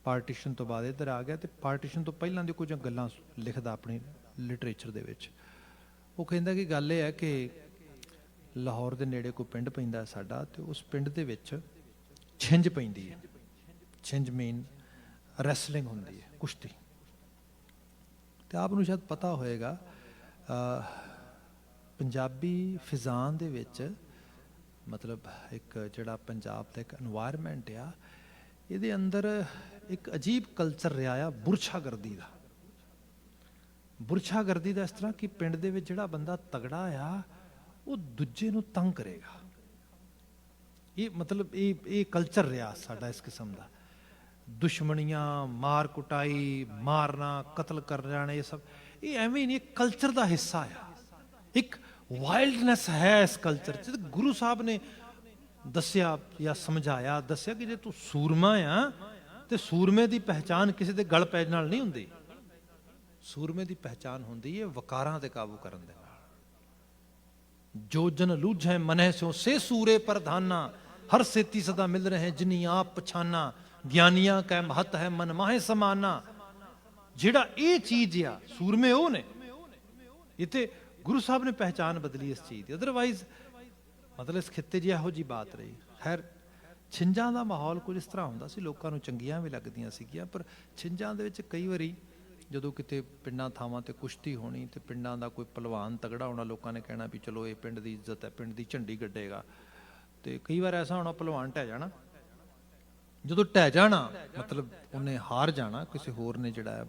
ਪਾਰਟੀਸ਼ਨ ਤੋਂ ਬਾਅਦ ਇੱਧਰ ਆ ਗਿਆ, ਤੇ ਪਾਰਟੀਸ਼ਨ ਤੋਂ ਪਹਿਲਾਂ ਦੀ ਕੁਝ ਗੱਲਾਂ ਲਿਖਦਾ ਆਪਣੀ ਲਿਟਰੇਚਰ ਦੇ ਵਿੱਚ। ਉਹ ਕਹਿੰਦਾ ਕਿ ਗੱਲ ਇਹ ਹੈ ਕਿ ਲਾਹੌਰ ਦੇ ਨੇੜੇ ਕੋਈ ਪਿੰਡ ਪੈਂਦਾ ਸਾਡਾ, ਤੇ ਉਸ ਪਿੰਡ ਦੇ ਵਿੱਚ ਛਿੰਝ ਪੈਂਦੀ ਹੈ। ਛਿੰਝ ਮੀਨ ਰੈਸਲਿੰਗ ਹੁੰਦੀ ਹੈ, ਕੁਸ਼ਤੀ। ਤੇ ਆਪ ਨੂੰ ਸ਼ਾਇਦ ਪਤਾ ਹੋਏਗਾ ਪੰਜਾਬੀ ਫਿਜ਼ਾਂ ਦੇ ਵਿੱਚ, ਮਤਲਬ ਇੱਕ ਜਿਹੜਾ ਪੰਜਾਬ ਦਾ ਇੱਕ ਇਨਵਾਇਰਮੈਂਟ ਆ, ਇਹਦੇ ਅੰਦਰ ਇੱਕ ਅਜੀਬ ਕਲਚਰ ਰਿਹਾ ਆ ਬੁਰਛਾਗਰਦੀ ਦਾ। ਬੁਰਛਾਗਰਦੀ ਦਾ ਇਸ ਤਰ੍ਹਾਂ ਕਿ ਪਿੰਡ ਦੇ ਵਿੱਚ ਜਿਹੜਾ ਬੰਦਾ ਤਗੜਾ ਆ ਉਹ ਦੂਜੇ ਨੂੰ ਤੰਗ ਕਰੇਗਾ। ਇਹ ਮਤਲਬ ਇਹ ਕਲਚਰ ਰਿਹਾ ਸਾਡਾ ਇਸ ਕਿਸਮ ਦਾ। ਦੁਸ਼ਮਣੀਆਂ, ਮਾਰ ਕੁਟਾਈ, ਮਾਰਨਾ, ਕਤਲ ਕਰ ਜਾਣਾ, ਇਹ ਸਭ ਇਹ ਐਵੇਂ ਨਹੀਂ, ਕਲਚਰ ਦਾ ਹਿੱਸਾ ਆ। ਇੱਕ ਵਾਈਲਡਨੈਸ ਹੈ ਇਸ ਕਲਚਰ 'ਚ। ਗੁਰੂ ਸਾਹਿਬ ਨੇ ਦੱਸਿਆ ਜਾਂ ਸਮਝਾਇਆ, ਦੱਸਿਆ ਕਿ ਜੇ ਤੂੰ ਸੂਰਮਾ ਆ ਤੇ ਸੂਰਮੇ ਦੀ ਪਹਿਚਾਨ ਕਿਸੇ ਦੇ ਗਲ ਪੈ ਨਾਲ ਨਹੀਂ ਹੁੰਦੀ। ਸੂਰਮੇ ਦੀ ਪਹਿਚਾਨ ਹੁੰਦੀ ਹੈ ਵਕਾਰਾਂ ਤੇ ਕਾਬੂ ਕਰਨ ਦੇ ਨਾਲ। ਜੋ ਜਨ ਲੂਝੈ ਮਨਹਿ ਸਿਓ ਸੇ ਸੂਰੇ ਪ੍ਰਧਾਨਾ, ਹਰ ਸੇਤੀ ਸਦਾ ਮਿਲ ਰਹੇ ਜਿਨੀ ਆਪ ਪਛਾਨਾ, ਗਿਆਨੀਆਂ ਕੈ ਮਹਤ ਹੈ ਮਨ ਮਾਹੇ ਸਮਾਨਾ। ਜਿਹੜਾ ਇਹ ਚੀਜ਼ ਆ, ਸੂਰਮੇ ਉਹ ਨੇ। ਇੱਥੇ ਗੁਰੂ ਸਾਹਿਬ ਨੇ ਪਹਿਚਾਨ ਬਦਲੀ ਇਸ ਚੀਜ਼ ਦੀ। ਅਦਰਵਾਈਜ਼ ਮਤਲਬ ਇਸ ਖਿੱਤੇ 'ਚ ਇਹੋ ਜਿਹੀ ਬਾਤ ਰਹੀ। ਖੈਰ ਛਿੰਝਾਂ ਦਾ ਮਾਹੌਲ ਕੁਝ ਇਸ ਤਰ੍ਹਾਂ ਹੁੰਦਾ ਸੀ, ਲੋਕਾਂ ਨੂੰ ਚੰਗੀਆਂ ਵੀ ਲੱਗਦੀਆਂ ਸੀਗੀਆਂ, ਪਰ ਛਿੰਝਾਂ ਦੇ ਵਿੱਚ ਕਈ ਵਾਰੀ ਜਦੋਂ ਕਿਤੇ ਪਿੰਡਾਂ ਥਾਵਾਂ ਤੇ ਕੁਸ਼ਤੀ ਹੋਣੀ ਤੇ ਪਿੰਡਾਂ ਦਾ ਕੋਈ ਪਹਿਲਵਾਨ ਤਗੜਾ ਹੋਣਾ, ਲੋਕਾਂ ਨੇ ਕਹਿਣਾ ਵੀ ਚਲੋ ਇਹ ਪਿੰਡ ਦੀ ਇੱਜ਼ਤ ਹੈ, ਪਿੰਡ ਦੀ ਝੰਡੀ ਗੱਡੇਗਾ। ਤੇ ਕਈ ਵਾਰ ਐਸਾ ਹੋਣਾ ਪਹਿਲਵਾਨ ਢਹਿ ਜਾਣਾ। ਜਦੋਂ ਢਹਿ ਜਾਣਾ ਮਤਲਬ ਉਹਨੇ ਹਾਰ ਜਾਣਾ, ਕਿਸੇ ਹੋਰ ਨੇ ਜਿਹੜਾ ਹੈ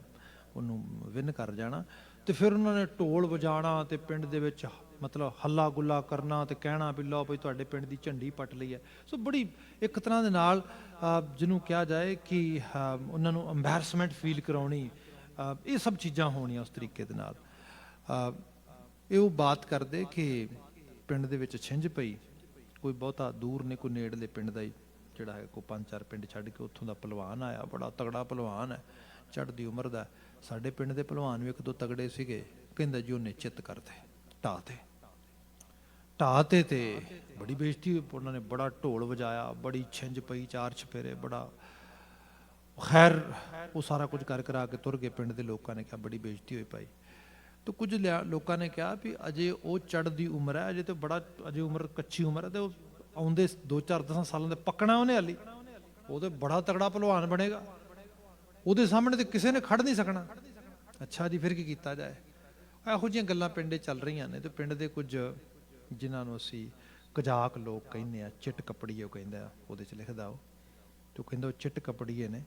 ਉਹਨੂੰ ਵਿਨ ਕਰ ਜਾਣਾ, ਤੇ ਫਿਰ ਉਹਨਾਂ ਨੇ ਢੋਲ ਵਜਾਣਾ ਤੇ ਪਿੰਡ ਦੇ ਵਿੱਚ ਮਤਲਬ ਹੱਲਾ ਗੁੱਲਾ ਕਰਨਾ ਤੇ ਕਹਿਣਾ ਵੀ ਲਓ ਬਈ ਤੁਹਾਡੇ ਪਿੰਡ ਦੀ ਝੰਡੀ ਪੱਟ ਲਈ ਹੈ। ਸੋ ਬੜੀ ਇੱਕ ਤਰ੍ਹਾਂ ਦੇ ਨਾਲ ਜਿਹਨੂੰ ਕਿਹਾ ਜਾਏ ਕਿ ਉਹਨਾਂ ਨੂੰ ਅੰਬੈਰਸਮੈਂਟ ਫੀਲ ਕਰਾਉਣੀ, ਇਹ ਸਭ ਚੀਜ਼ਾਂ ਹੋਣੀਆਂ ਉਸ ਤਰੀਕੇ ਦੇ ਨਾਲ। ਇਹ ਉਹ ਬਾਤ ਕਰਦੇ ਕਿ ਪਿੰਡ ਦੇ ਵਿੱਚ ਛਿੰਝ ਪਈ, ਕੋਈ ਬਹੁਤਾ ਦੂਰ ਨਹੀਂ, ਕੋਈ ਨੇੜਲੇ ਪਿੰਡ ਦਾ ਹੀ ਜਿਹੜਾ ਹੈ ਕੋਈ 5-4 ਪਿੰਡ ਛੱਡ ਕੇ ਉੱਥੋਂ ਦਾ ਪਹਿਲਵਾਨ ਆਇਆ, ਬੜਾ ਤਗੜਾ ਪਹਿਲਵਾਨ ਹੈ, ਚੜ੍ਹਦੀ ਉਮਰ ਦਾ। ਸਾਡੇ ਪਿੰਡ ਦੇ ਪਹਿਲਵਾਨ ਵੀ ਇੱਕ ਦੋ ਤਗੜੇ ਸੀਗੇ, ਕਹਿੰਦਾ ਜੀ ਉਹਨੇ ਚਿੱਤ ਕਰਤੇ ਢਾਹ ਤੇ ਤੇ ਬੜੀ ਬੇਇੱਜ਼ਤੀ ਹੋਈ। ਉਹਨਾਂ ਨੇ ਬੜਾ ਢੋਲ ਵਜਾਇਆ, ਬੜੀ ਛਿੰਝ ਪਈ, 4 ਚਫੇਰੇ, ਬੜਾ ਖੈਰ ਉਹ ਸਾਰਾ ਕੁਝ ਕਰ ਕਰਾ ਕੇ ਤੁਰ ਗਏ। ਪਿੰਡ ਦੇ ਲੋਕਾਂ ਨੇ ਕਿਹਾ ਬੜੀ ਬੇਇੱਜ਼ਤੀ ਹੋਈ ਭਾਈ। ਤਾਂ ਕੁਝ ਲੋਕਾਂ ਨੇ ਕਿਹਾ ਵੀ ਅਜੇ ਉਹ ਚੜ੍ਹਦੀ ਉਮਰ ਹੈ, ਅਜੇ ਤਾਂ ਬੜਾ ਅਜੇ ਉਮਰ ਕੱਚੀ ਉਮਰ ਹੈ, ਤੇ ਉਹ ਆਉਂਦੇ 2-4-10 ਸਾਲਾਂ ਦੇ ਪੱਕਣਾ ਉਹਨੇ ਹਾਲੀ, ਉਹ ਤੇ ਬੜਾ ਤਗੜਾ ਪਹਿਲਵਾਨ ਬਣੇਗਾ, ਉਹਦੇ ਸਾਹਮਣੇ ਤੇ ਕਿਸੇ ਨੇ ਖੜ ਨਹੀਂ ਸਕਣਾ। ਅੱਛਾ ਜੀ, ਫਿਰ ਕੀ ਕੀਤਾ ਜਾਏ? ਇਹੋ ਜਿਹੀਆਂ ਗੱਲਾਂ ਪਿੰਡੇ ਚੱਲ ਰਹੀਆਂ ਨੇ। ਤੇ ਪਿੰਡ ਦੇ ਕੁਝ ਜਿਨ੍ਹਾਂ ਨੂੰ ਅਸੀਂ ਕਜ਼ਾਕ ਲੋਕ ਕਹਿੰਦੇ ਆ, ਚਿੱਟ ਕੱਪੜੀਏ ਉਹ ਕਹਿੰਦਾ, ਉਹਦੇ 'ਚ ਲਿਖਦਾ ਉਹ, ਤੇ ਉਹ ਕਹਿੰਦਾ ਉਹ ਚਿੱਟ ਕੱਪੜੀਏ ਨੇ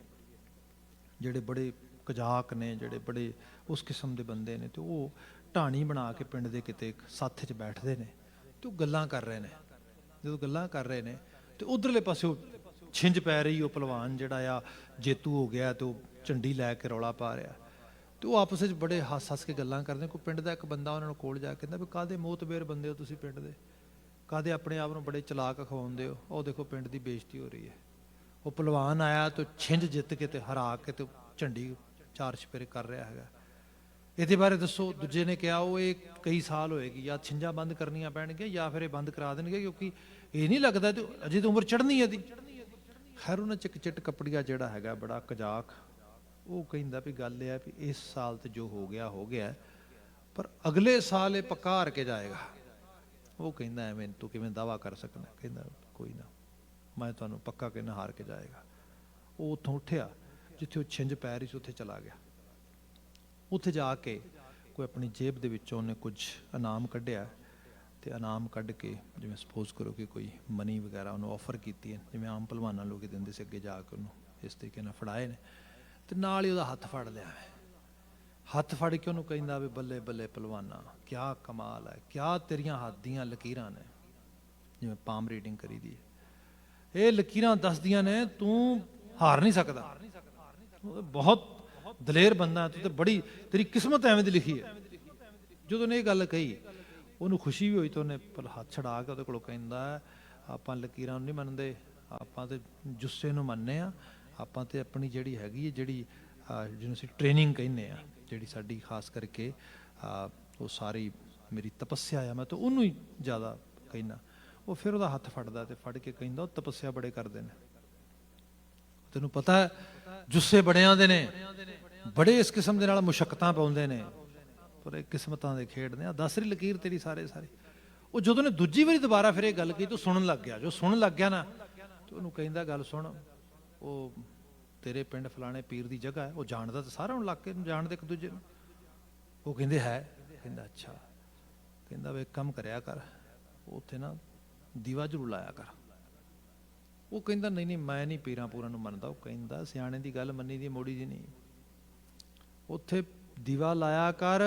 ਜਿਹੜੇ ਬੜੇ ਕਜ਼ਾਕ ਨੇ, ਜਿਹੜੇ ਬੜੇ ਉਸ ਕਿਸਮ ਦੇ ਬੰਦੇ ਨੇ, ਤੇ ਉਹ ਢਾਣੀ ਬਣਾ ਕੇ ਪਿੰਡ ਦੇ ਕਿਤੇ ਸੱਥ 'ਚ ਬੈਠਦੇ ਨੇ ਤੇ ਉਹ ਗੱਲਾਂ ਕਰ ਰਹੇ ਨੇ। ਜਦੋਂ ਗੱਲਾਂ ਕਰ ਰਹੇ ਨੇ ਤੇ ਉਧਰਲੇ ਪਾਸੇ ਉਹ ਛਿੰਝ ਪੈ ਰਹੀ, ਉਹ ਪਹਿਲਵਾਨ ਜਿਹੜਾ ਆ ਜੇਤੂ ਹੋ ਗਿਆ ਤੇ ਉਹ ਝੰਡੀ ਲੈ ਕੇ ਰੌਲਾ ਪਾ ਰਿਹਾ, ਤੇ ਉਹ ਆਪਸ ਵਿੱਚ ਬੜੇ ਹੱਸ ਕੇ ਗੱਲਾਂ ਕਰਦੇ। ਕੋਈ ਪਿੰਡ ਦਾ ਇੱਕ ਬੰਦਾ ਉਹਨਾਂ ਨੂੰ ਕੋਲ ਜਾ ਕੇ ਕਹਿੰਦਾ ਵੀ ਕਾਹਦੇ ਮੋਹਤਬੇਰ ਬੰਦੇ ਹੋ ਤੁਸੀਂ ਪਿੰਡ ਦੇ, ਕਾਹਦੇ ਆਪਣੇ ਆਪ ਨੂੰ ਬੜੇ ਚਲਾਕ ਅਖਵਾਉਂਦੇ ਹੋ, ਉਹ ਦੇਖੋ ਪਿੰਡ ਦੀ ਬੇਇੱਜ਼ਤੀ ਹੋ ਰਹੀ ਹੈ। ਉਹ ਪਹਿਲਵਾਨ ਆਇਆ ਤੇ ਛਿੰਝ ਜਿੱਤ ਕੇ ਤੇ ਹਰਾ ਕੇ ਤੇ ਝੰਡੀ 4 ਚਫੇਰੇ ਕਰ ਰਿਹਾ ਹੈਗਾ, ਇਹਦੇ ਬਾਰੇ ਦੱਸੋ। ਦੂਜੇ ਨੇ ਕਿਹਾ ਉਹ ਇਹ ਕਈ ਸਾਲ ਹੋਏਗੀ, ਜਾਂ ਛਿੰਝਾਂ ਬੰਦ ਕਰਨੀਆਂ ਪੈਣਗੀਆਂ ਜਾਂ ਫਿਰ ਇਹ ਬੰਦ ਕਰਾ ਦੇਣਗੇ, ਕਿਉਂਕਿ ਇਹ ਨਹੀਂ ਲੱਗਦਾ ਤੇ ਅਜੇ ਤਾਂ ਉਮਰ ਚੜ੍ਹਨੀ ਇਹਦੀ। ਖੈਰ ਉਹਨਾਂ 'ਚ ਇੱਕ ਚਿੱਟ ਕੱਪੜੀਆ ਜਿਹੜਾ ਹੈਗਾ ਬੜਾ ਕਜ਼ਾਕ, ਉਹ ਕਹਿੰਦਾ ਵੀ ਗੱਲ ਇਹ ਹੈ ਵੀ ਇਸ ਸਾਲ ਤੇ ਜੋ ਹੋ ਗਿਆ, ਪਰ ਅਗਲੇ ਸਾਲ ਇਹ ਪੱਕਾ ਹਾਰ ਕੇ ਜਾਏਗਾ। ਉਹ ਕਹਿੰਦਾ ਐਵੇਂ ਤੂੰ ਕਿਵੇਂ ਦਾਵਾ ਕਰ ਸਕਦਾ? ਕਹਿੰਦਾ ਕੋਈ ਨਾ, ਮੈਂ ਤੁਹਾਨੂੰ ਪੱਕਾ ਕਹਿੰਦਾ ਹਾਰ ਕੇ ਜਾਏਗਾ। ਉਹ ਉੱਥੋਂ ਉੱਠਿਆ, ਜਿੱਥੇ ਉਹ ਛਿੰਝ ਪੈ ਰਹੀ ਸੀ ਉੱਥੇ ਚਲਾ ਗਿਆ। ਉੱਥੇ ਜਾ ਕੇ ਕੋਈ ਆਪਣੀ ਜੇਬ ਦੇ ਵਿੱਚੋਂ ਉਹਨੇ ਕੁਝ ਇਨਾਮ ਕੱਢਿਆ, ਤੇ ਇਨਾਮ ਕੱਢ ਕੇ ਜਿਵੇਂ ਸਪੋਜ਼ ਕਰੋ ਕਿ ਕੋਈ ਮਨੀ ਵਗੈਰਾ ਉਹਨੂੰ ਆਫਰ ਕੀਤੀ ਹੈ, ਜਿਵੇਂ ਆਮ ਭਲਵਾਨਾਂ ਲੋਕ ਦਿੰਦੇ ਸੀ, ਅੱਗੇ ਜਾ ਕੇ ਉਹਨੂੰ ਇਸ ਤਰੀਕੇ ਨਾਲ ਫੜਾਏ ਨੇ, ਤੇ ਨਾਲ ਹੀ ਉਹਦਾ ਹੱਥ ਫੜ ਲਿਆ ਹੈ। ਹੱਥ ਫੜ ਕੇ ਉਹਨੂੰ ਕਹਿੰਦਾ ਵੀ ਬੱਲੇ ਬੱਲੇ ਪਹਿਲਵਾਨਾ, ਕਿਆ ਕਮਾਲ ਹੈ, ਕਿਆ ਤੇਰੀਆਂ ਹੱਥ ਦੀਆਂ ਲਕੀਰਾਂ ਨੇ, ਜਿਵੇਂ ਪਾਮ ਰੀਡਿੰਗ ਕਰੀ ਦੀ, ਇਹ ਲਕੀਰਾਂ ਦੱਸਦੀਆਂ ਨੇ ਤੂੰ ਹਾਰ ਨਹੀਂ ਸਕਦਾ, ਬਹੁਤ ਦਲੇਰ ਬੰਦਾ ਤੂੰ, ਤੇ ਬੜੀ ਤੇਰੀ ਕਿਸਮਤ ਐਵੇਂ ਦੀ ਲਿਖੀ ਹੈ। ਜਦੋਂ ਉਹਨੇ ਇਹ ਗੱਲ ਕਹੀ ਉਹਨੂੰ ਖੁਸ਼ੀ ਵੀ ਹੋਈ, ਤੇ ਉਹਨੇ ਹੱਥ ਛਡਾ ਕੇ ਉਹਦੇ ਕੋਲੋਂ ਕਹਿੰਦਾ ਆਪਾਂ ਲਕੀਰਾਂ ਨੂੰ ਨਹੀਂ ਮੰਨਦੇ, ਆਪਾਂ ਤੇ ਜੁੱਸੇ ਨੂੰ ਮੰਨਦੇ ਹਾਂ, ਆਪਾਂ ਤੇ ਆਪਣੀ ਜਿਹੜੀ ਹੈਗੀ ਹੈ, ਜਿਹੜੀ ਜਿਹਨੂੰ ਅਸੀਂ ਟ੍ਰੇਨਿੰਗ ਕਹਿੰਦੇ ਆ, ਜਿਹੜੀ ਸਾਡੀ ਖਾਸ ਕਰਕੇ ਉਹ ਸਾਰੀ ਮੇਰੀ ਤਪੱਸਿਆ ਆ, ਮੈਂ ਤਾਂ ਉਹਨੂੰ ਹੀ ਜ਼ਿਆਦਾ ਕਹਿੰਦਾ। ਉਹ ਫਿਰ ਉਹਦਾ ਹੱਥ ਫੜਦਾ ਤੇ ਫੜ ਕੇ ਕਹਿੰਦਾ ਉਹ ਤਪੱਸਿਆ ਬੜੇ ਕਰਦੇ ਨੇ, ਤੈਨੂੰ ਪਤਾ ਹੈ ਜੁੱਸੇ ਬੜਿਆਂ ਦੇ ਨੇ, ਬੜੇ ਇਸ ਕਿਸਮ ਦੇ ਨਾਲ ਮੁਸ਼ੱਕਤਾਂ ਪਾਉਂਦੇ ਨੇ, ਪਰ ਇਹ ਕਿਸਮਤਾਂ ਦੇ ਖੇਡ ਨੇ, ਦਸਰੀ ਲਕੀਰ ਤੇਰੀ ਸਾਰੇ। ਉਹ ਜਦੋਂ ਨੇ ਦੂਜੀ ਵਾਰੀ ਦੁਬਾਰਾ ਫਿਰ ਇਹ ਗੱਲ ਕਹੀ ਤੂੰ ਸੁਣਨ ਲੱਗ ਗਿਆ। ਜੋ ਸੁਣਨ ਲੱਗ ਗਿਆ ਨਾ, ਤੇ ਉਹਨੂੰ ਕਹਿੰਦਾ ਗੱਲ ਸੁਣ, ਉਹ ਤੇਰੇ ਪਿੰਡ ਫਲਾਣੇ ਪੀਰ ਦੀ ਜਗ੍ਹਾ ਹੈ, ਉਹ ਜਾਣਦਾ ਤਾਂ ਸਾਰਾ ਹੁਣ ਇਲਾਕੇ ਨੂੰ ਜਾਣਦੇ ਇੱਕ ਦੂਜੇ ਨੂੰ। ਉਹ ਕਹਿੰਦੇ ਹੈ, ਕਹਿੰਦਾ ਅੱਛਾ, ਕਹਿੰਦਾ ਵੇ ਕੰਮ ਕਰਿਆ ਕਰ, ਉੱਥੇ ਨਾ ਦੀਵਾ ਜ਼ਰੂਰ ਲਾਇਆ ਕਰ। ਉਹ ਕਹਿੰਦਾ ਨਹੀਂ ਨਹੀਂ ਮੈਂ ਨਹੀਂ ਪੀਰਾਂ ਪੂਰਾਂ ਨੂੰ ਮੰਨਦਾ। ਉਹ ਕਹਿੰਦਾ ਸਿਆਣੇ ਦੀ ਗੱਲ ਮੰਨੀ ਦੀ ਮੋੜੀ ਦੀ ਨਹੀਂ, ਉੱਥੇ ਦੀਵਾ ਲਾਇਆ ਕਰ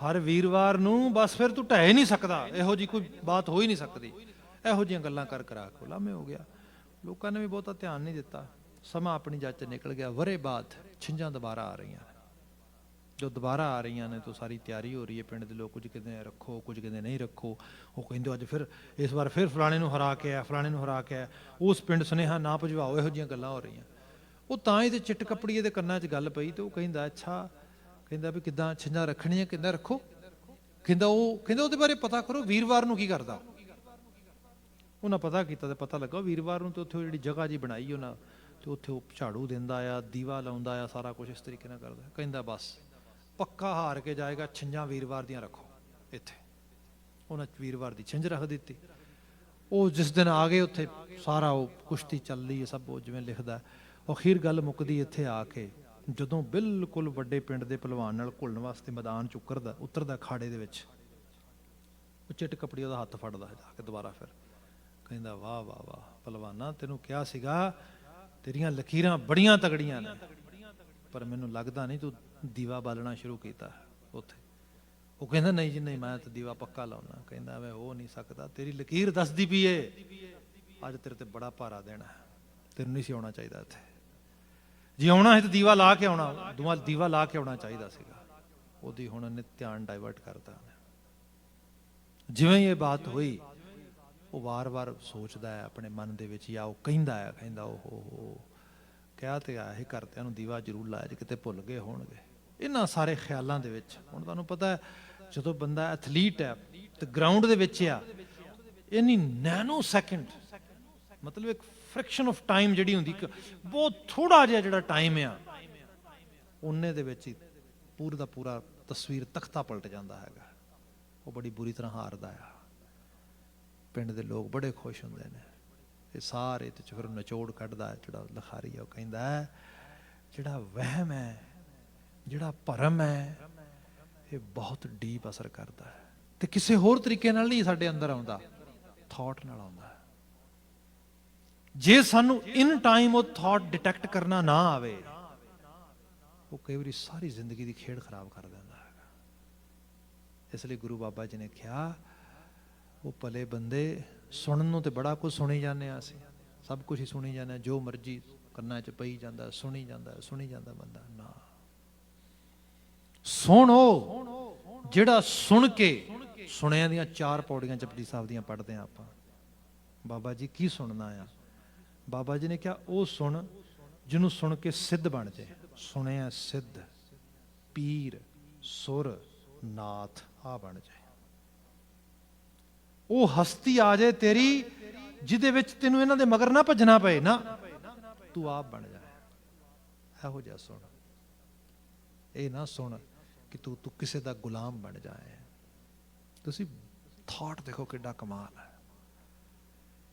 ਹਰ ਵੀਰਵਾਰ ਨੂੰ, ਬਸ ਫਿਰ ਤੂੰ ਢਹਿ ਨਹੀਂ ਸਕਦਾ, ਇਹੋ ਜਿਹੀ ਕੋਈ ਬਾਤ ਹੋ ਹੀ ਨਹੀਂ ਸਕਦੀ। ਇਹੋ ਜਿਹੀਆਂ ਗੱਲਾਂ ਕਰ ਕਰਾ ਕੇ ਲਾਮੇ ਹੋ ਗਿਆ। ਲੋਕਾਂ ਨੇ ਵੀ ਬਹੁਤਾ ਧਿਆਨ ਨਹੀਂ ਦਿੱਤਾ। ਸਮਾਂ ਆਪਣੀ ਜੱਜ ਨਿਕਲ ਗਿਆ। ਵਰੇ ਬਾਅਦ ਛਿੰਝਾਂ ਦੁਬਾਰਾ ਆ ਰਹੀਆਂ ਨੇ। ਜੋ ਦੁਬਾਰਾ ਆ ਰਹੀਆਂ ਨੇ ਤਾਂ ਸਾਰੀ ਤਿਆਰੀ ਹੋ ਰਹੀ ਹੈ। ਪਿੰਡ ਦੇ ਲੋਕ ਕੁਝ ਕਹਿੰਦੇ ਰੱਖੋ, ਕੁਝ ਕਹਿੰਦੇ ਨਹੀਂ ਰੱਖੋ। ਉਹ ਕਹਿੰਦੇ ਅੱਜ ਫਿਰ ਇਸ ਵਾਰ ਫਿਰ ਫਲਾਣੇ ਨੂੰ ਹਰਾ ਕੇ ਆਇਆ, ਫਲਾਣੇ ਨੂੰ ਹਰਾ ਕੇ ਆਇਆ, ਉਸ ਪਿੰਡ ਸੁਨੇਹਾ ਨਾ ਭਜਵਾਓ। ਇਹੋ ਜਿਹੀਆਂ ਗੱਲਾਂ ਹੋ ਰਹੀਆਂ। ਉਹ ਤਾਂ ਹੀ ਤੇ ਚਿੱਟ ਕੱਪੜੀਏ ਦੇ ਕੰਨਾਂ 'ਚ ਗੱਲ ਪਈ, ਤੇ ਉਹ ਕਹਿੰਦਾ ਅੱਛਾ, ਕਹਿੰਦਾ ਵੀ ਕਿੱਦਾਂ ਛਿੰਝਾਂ ਰੱਖਣੀਆਂ, ਕਿੱਦਾਂ ਰੱਖੋ। ਕਹਿੰਦਾ ਉਹਦੇ ਬਾਰੇ ਪਤਾ ਕਰੋ, ਵੀਰਵਾਰ ਨੂੰ ਕੀ ਕਰਦਾ। ਉਹਨਾਂ ਪਤਾ ਕੀਤਾ ਤੇ ਪਤਾ ਲੱਗਾ ਵੀਰਵਾਰ ਨੂੰ ਤੇ ਉੱਥੇ ਜਿਹੜੀ ਜਗ੍ਹਾ ਜੀ ਬਣਾਈ ਉਹਨਾਂ, ਤੇ ਉੱਥੇ ਉਹ ਝਾੜੂ ਦਿੰਦਾ ਆ, ਦੀਵਾ ਲਾਉਂਦਾ ਆ, ਸਾਰਾ ਕੁਝ ਇਸ ਤਰੀਕੇ ਨਾਲ ਕਰਦਾ। ਕਹਿੰਦਾ ਬਸ ਪੱਕਾ ਹਾਰ ਕੇ ਜਾਏਗਾ, ਛਿੰਝਾਂ ਵੀਰਵਾਰ ਦੀਆਂ ਰੱਖੋ ਇੱਥੇ। ਉਹਨਾਂ ਵੀਰਵਾਰ ਦੀ ਛਿੰਝ ਰੱਖ ਦਿੱਤੀ। ਉਹ ਜਿਸ ਦਿਨ ਆ ਗਏ ਉੱਥੇ ਸਾਰਾ ਉਹ ਕੁਸ਼ਤੀ ਚੱਲ ਰਹੀ ਹੈ, ਸਭ ਉਹ ਜਿਵੇਂ ਲਿਖਦਾ। ਅਖੀਰ ਗੱਲ ਮੁੱਕਦੀ ਇੱਥੇ ਆ ਕੇ ਜਦੋਂ ਬਿਲਕੁਲ ਵੱਡੇ ਪਿੰਡ ਦੇ ਪਹਿਲਵਾਨ ਨਾਲ ਘੁਲਣ ਵਾਸਤੇ ਮੈਦਾਨ 'ਚ ਉਤਰਦਾ ਖਾੜੇ ਦੇ ਵਿੱਚ, ਉਹ ਚਿੱਟ ਕੱਪੜੀ ਉਹਦਾ ਹੱਥ ਫੜਦਾ ਜਾ ਕੇ ਦੁਬਾਰਾ, ਫਿਰ ਕਹਿੰਦਾ ਵਾਹ ਵਾਹ ਵਾਹ ਪਹਿਲਵਾਨਾ, ਤੈਨੂੰ ਕਿਹਾ ਸੀਗਾ ਤੇਰੀਆਂ ਲਕੀਰਾਂ ਬੜੀਆਂ ਤਗੜੀਆਂ ਨੇ, ਪਰ ਮੈਨੂੰ ਲੱਗਦਾ ਨਹੀਂ ਤੂੰ ਦੀਵਾ ਬਾਲਣਾ ਸ਼ੁਰੂ ਕੀਤਾ ਉੱਥੇ। ਉਹ ਕਹਿੰਦਾ ਨਹੀਂ ਜੀ ਨਹੀਂ, ਮੈਂ ਤਾਂ ਦੀਵਾ ਪੱਕਾ ਲਾਉਣਾ। ਕਹਿੰਦਾ ਵੇ ਹੋ ਨਹੀਂ ਸਕਦਾ, ਤੇਰੀ ਲਕੀਰ ਦੱਸਦੀ ਪਈ ਏ ਅੱਜ ਤੇਰੇ ਤੇ ਬੜਾ ਭਾਰਾ ਦੇਣਾ, ਤੈਨੂੰ ਨਹੀਂ ਸੀ ਆਉਣਾ ਚਾਹੀਦਾ ਇੱਥੇ। ਜੇ ਆਉਣਾ ਹੈ ਤਾਂ ਦੀਵਾ ਲਾ ਕੇ ਆਉਣਾ, ਦੀਵਾ ਲਾ ਕੇ ਆਉਣਾ ਚਾਹੀਦਾ ਸੀਗਾ। ਉਹਦੀ ਹੁਣ ਉਹਨੇ ਧਿਆਨ ਡਾਇਵਰਟ ਕਰਤਾ। ਜਿਵੇਂ ਹੀ ਇਹ ਬਾਤ ਹੋਈ, ਉਹ ਵਾਰ-ਵਾਰ ਸੋਚਦਾ ਹੈ ਆਪਣੇ ਮਨ ਦੇ ਵਿੱਚ, ਜਾਂ ਉਹ ਕਹਿੰਦਾ ਉਹ ਕਿਹਾ ਤੇ ਆਇਆ ਸੀ ਘਰਦਿਆਂ ਨੂੰ ਦੀਵਾ ਜ਼ਰੂਰ ਲਾਇਆ ਜੇ ਕਿਤੇ ਭੁੱਲ ਗਏ ਹੋਣਗੇ। ਇਹਨਾਂ ਸਾਰੇ ਖਿਆਲਾਂ ਦੇ ਵਿੱਚ ਹੁਣ ਤੁਹਾਨੂੰ ਪਤਾ ਹੈ, ਜਦੋਂ ਬੰਦਾ ਐਥਲੀਟ ਹੈ ਤੇ ਗਰਾਊਂਡ ਦੇ ਵਿੱਚ ਆ, ਇਨੀ ਨੈਨੋ ਸੈਕਿੰਡ, ਮਤਲਬ ਇੱਕ ਫ੍ਰੈਕਸ਼ਨ ਆਫ ਟਾਈਮ ਜਿਹੜੀ ਹੁੰਦੀ, ਬਹੁਤ ਥੋੜਾ ਜਿਹਾ ਜਿਹੜਾ ਟਾਈਮ ਆ, ਉਹਨੇ ਦੇ ਵਿੱਚ ਹੀ ਪੂਰਾ ਦਾ ਪੂਰਾ ਤਸਵੀਰ ਤਖਤਾ ਪਲਟ ਜਾਂਦਾ ਹੈਗਾ। ਉਹ ਬੜੀ ਬੁਰੀ ਤਰ੍ਹਾਂ ਹਾਰਦਾ ਆ। ਪਿੰਡ ਦੇ ਲੋਕ ਬੜੇ ਖੁਸ਼ ਹੁੰਦੇ ਨੇ। ਇਹ ਸਾਰੇ ਤੇ ਫਿਰ ਨਿਚੋੜ ਕੱਢਦਾ ਜਿਹੜਾ ਲਿਖਾਰੀ ਆ। ਉਹ ਕਹਿੰਦਾ ਜਿਹੜਾ ਵਹਿਮ ਹੈ, ਜਿਹੜਾ ਭਰਮ ਹੈ, ਇਹ ਬਹੁਤ ਡੀਪ ਅਸਰ ਕਰਦਾ ਹੈ ਤੇ ਕਿਸੇ ਹੋਰ ਤਰੀਕੇ ਨਾਲ ਨਹੀਂ ਸਾਡੇ ਅੰਦਰ ਆਉਂਦਾ, ਥਾਟ ਨਾਲ ਆਉਂਦਾ। ਜੇ ਸਾਨੂੰ ਇਨ ਟਾਈਮ ਉਹ ਥਾਟ ਡਿਟੈਕਟ ਕਰਨਾ ਨਾ ਆਵੇ, ਉਹ ਕਈ ਵਾਰੀ ਸਾਰੀ ਜ਼ਿੰਦਗੀ ਦੀ ਖੇਡ ਖਰਾਬ ਕਰ ਦਿੰਦਾ ਹੈਗਾ। ਇਸ ਲਈ ਗੁਰੂ ਬਾਬਾ ਜੀ ਨੇ ਕਿਹਾ, ਉਹ ਭਲੇ ਬੰਦੇ, ਸੁਣਨ ਨੂੰ ਤੇ ਬੜਾ ਕੁਝ ਸੁਣੀ ਜਾਂਦੇ ਆ, ਅਸੀਂ ਸਭ ਕੁਝ ਹੀ ਸੁਣੀ ਜਾਂਦੇ, ਜੋ ਮਰਜ਼ੀ ਕੰਨਾਂ 'ਚ ਪਈ ਜਾਂਦਾ, ਸੁਣੀ ਜਾਂਦਾ ਬੰਦਾ। ਨਾ, ਸੁਣੋ ਜਿਹੜਾ ਸੁਣ ਕੇ, ਸੁਣਿਆਂ ਦੀਆਂ 4 ਪੌੜੀਆਂ ਜਪਜੀ ਸਾਹਿਬ ਦੀਆਂ ਪੜ੍ਹਦੇ ਆ ਆਪਾਂ। ਬਾਬਾ ਜੀ ਕੀ ਸੁਣਨਾ ਆ? ਬਾਬਾ ਜੀ ਨੇ ਕਿਹਾ ਉਹ ਸੁਣ ਜਿਹਨੂੰ ਸੁਣ ਕੇ ਸਿੱਧ ਬਣ ਜਾਏ। ਸੁਣਿਆ ਸਿੱਧ, ਪੀਰ, ਸੁਰ, ਨਾਥ ਆ ਬਣ ਜਾਏ। ਉਹ ਹਸਤੀ ਆ ਜਾਏ ਤੇਰੀ ਜਿਹਦੇ ਵਿੱਚ ਤੈਨੂੰ ਇਹਨਾਂ ਦੇ ਮਗਰ ਨਾ ਭੱਜਣਾ ਪਏ, ਨਾ ਤੂੰ ਆਪ ਬਣ ਜਾਏ। ਇਹੋ ਜਿਹਾ ਸੁਣ। ਇਹ ਨਾ ਸੁਣ ਕਿ ਤੂੰ ਕਿਸੇ ਦਾ ਗੁਲਾਮ ਬਣ ਜਾਏ। ਤੁਸੀਂ ਥਾਟ ਦੇਖੋ ਕਿੱਡਾ ਕਮਾਲ ਹੈ।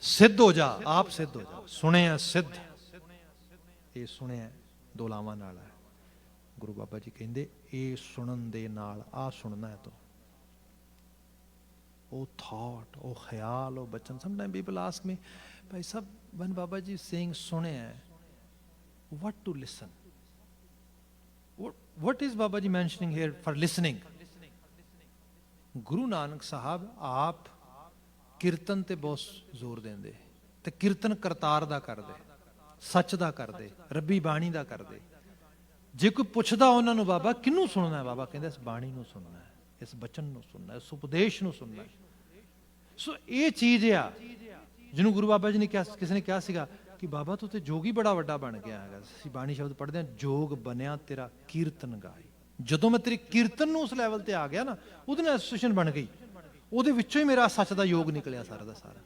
ਸਿੱਧ ਹੋ ਜਾ, ਆਪ ਸਿੱਧ ਹੋ ਜਾ। ਸੁਣਿਆ ਸਿੱਧ, ਇਹ ਸੁਣਿਆ ਦੋ ਲਾਵਾਂ ਨਾਲ ਹੈ। ਗੁਰੂ ਬਾਬਾ ਜੀ ਕਹਿੰਦੇ ਇਹ ਸੁਣਨ ਦੇ ਨਾਲ ਆ ਸੁਣਨਾ ਹੈ ਤੂੰ। ਉਹ ਥਾਟ, ਉਹ ਖਿਆਲ, ਉਹ ਬਚਨ। Sometime people ask me, Bhai Sahib, when Baba ji is saying ਸੁਣਿਆ, what to listen? What is Baba ji mentioning here for listening? Guru Nanak Sahib ਆਪ ਕੀਰਤਨ ਤੇ ਬਹੁਤ ਜ਼ੋਰ ਦਿੰਦੇ, ਤੇ ਕੀਰਤਨ ਕਰਤਾਰ ਦਾ ਕਰਦੇ, ਸੱਚ ਦਾ ਕਰਦੇ, ਰੱਬੀ ਬਾਣੀ ਦਾ ਕਰਦੇ। ਜੇ ਕੋਈ ਪੁੱਛਦਾ ਉਹਨਾਂ ਨੂੰ, ਬਾਬਾ ਕਿਹਨੂੰ ਸੁਣਨਾ ਹੈ? ਬਾਬਾ ਕਹਿੰਦੇ ਇਸ ਬਾਣੀ ਨੂੰ ਸੁਣਨਾ ਹੈ, ਇਸ ਬਚਨ ਨੂੰ ਸੁਣਨਾ ਹੈ, ਇਸ ਉਪਦੇਸ਼ ਨੂੰ ਸੁਣਨਾ ਹੈ। ਸੋ ਇਹ ਚੀਜ਼ ਆ ਜਿਹਨੂੰ ਗੁਰੂ ਬਾਬਾ ਜੀ ਨੇ ਕਿਹਾ, ਕਿਸੇ ਨੇ ਕਿਹਾ ਸੀਗਾ ਕਿ ਬਾਬਾ ਤੂੰ ਤੇ ਜੋਗੀ ਬੜਾ ਵੱਡਾ ਬਣ ਗਿਆ ਹੈਗਾ। ਅਸੀਂ ਬਾਣੀ ਸ਼ਬਦ ਪੜ੍ਹਦੇ ਹਾਂ, ਜੋਗ ਬਣਿਆ ਤੇਰਾ ਕੀਰਤਨ ਗਾਈ। ਜਦੋਂ ਮੈਂ ਤੇਰੇ ਕੀਰਤਨ ਨੂੰ ਉਸ ਲੈਵਲ ਤੇ ਆ ਗਿਆ ਨਾ, ਉਹਦੇ ਨਾਲ ਐਸੋਸੀਏਸ਼ਨ ਬਣ ਗਈ, ਉਹਦੇ ਵਿੱਚੋਂ ਹੀ ਮੇਰਾ ਸੱਚ ਦਾ ਯੋਗ ਨਿਕਲਿਆ ਸਾਰਾ ਦਾ ਸਾਰਾ।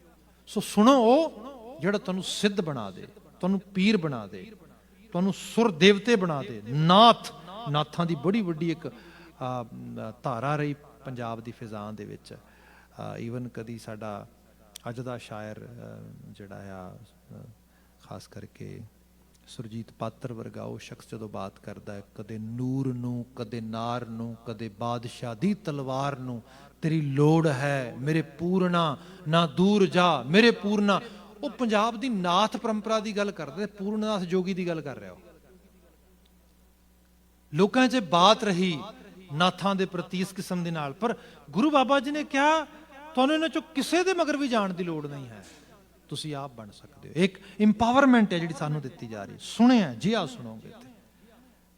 ਸੋ ਸੁਣੋ ਉਹ ਜਿਹੜਾ ਤੁਹਾਨੂੰ ਸਿੱਧ ਬਣਾ ਦੇ, ਤੁਹਾਨੂੰ ਪੀਰ ਬਣਾ ਦੇ, ਤੁਹਾਨੂੰ ਸੁਰ ਦੇਵਤੇ ਬਣਾ ਦੇ। ਨਾਥ, ਨਾਥਾਂ ਦੀ ਬੜੀ ਵੱਡੀ ਇੱਕ ਧਾਰਾ ਰਹੀ ਪੰਜਾਬ ਦੀ ਫਿਜ਼ਾਂ ਦੇ ਵਿੱਚ। ਈਵਨ ਕਦੀ ਸਾਡਾ ਅੱਜ ਦਾ ਸ਼ਾਇਰ ਜਿਹੜਾ ਆ, ਖਾਸ ਕਰਕੇ ਸੁਰਜੀਤ ਪਾਤਰ ਵਰਗਾ ਉਹ ਸ਼ਖਸ ਜਦੋਂ ਬਾਤ ਕਰਦਾ ਹੈ, ਕਦੇ ਨੂਰ ਨੂੰ, ਕਦੇ ਨਾਰ ਨੂੰ, ਕਦੇ ਬਾਦਸ਼ਾਹ ਦੀ ਤਲਵਾਰ ਨੂੰ, ਤੇਰੀ ਲੋੜ ਹੈ ਮੇਰੇ ਪੂਰਨਾ, ਨਾ ਦੂਰ ਜਾ ਮੇਰੇ ਪੂਰਨਾ। ਉਹ ਪੰਜਾਬ ਦੀ ਨਾਥ ਪਰੰਪਰਾ ਦੀ ਗੱਲ ਕਰਦੇ, ਪੂਰਨਨਾਥ ਜੋਗੀ ਦੀ ਗੱਲ ਕਰ ਰਿਹਾ। ਉਹ ਲੋਕਾਂ 'ਚ ਬਾਤ ਰਹੀ ਨਾਥਾਂ ਦੇ ਪ੍ਰਤੀ ਇਸ ਕਿਸਮ ਦੇ ਨਾਲ। ਪਰ ਗੁਰੂ ਬਾਬਾ ਜੀ ਨੇ ਕਿਹਾ ਤੁਹਾਨੂੰ ਇਹਨਾਂ ਚੋਂ ਕਿਸੇ ਦੇ ਮਗਰ ਵੀ ਜਾਣ ਦੀ ਲੋੜ ਨਹੀਂ ਹੈ, ਤੁਸੀਂ ਆਪ ਬਣ ਸਕਦੇ ਹੋ। ਇੱਕ ਇੰਪਾਵਰਮੈਂਟ ਹੈ ਜਿਹੜੀ ਸਾਨੂੰ ਦਿੱਤੀ ਜਾ ਰਹੀ। ਸੁਣਿਆ ਜਿਹਾ ਸੁਣੋਗੇ ਤੇ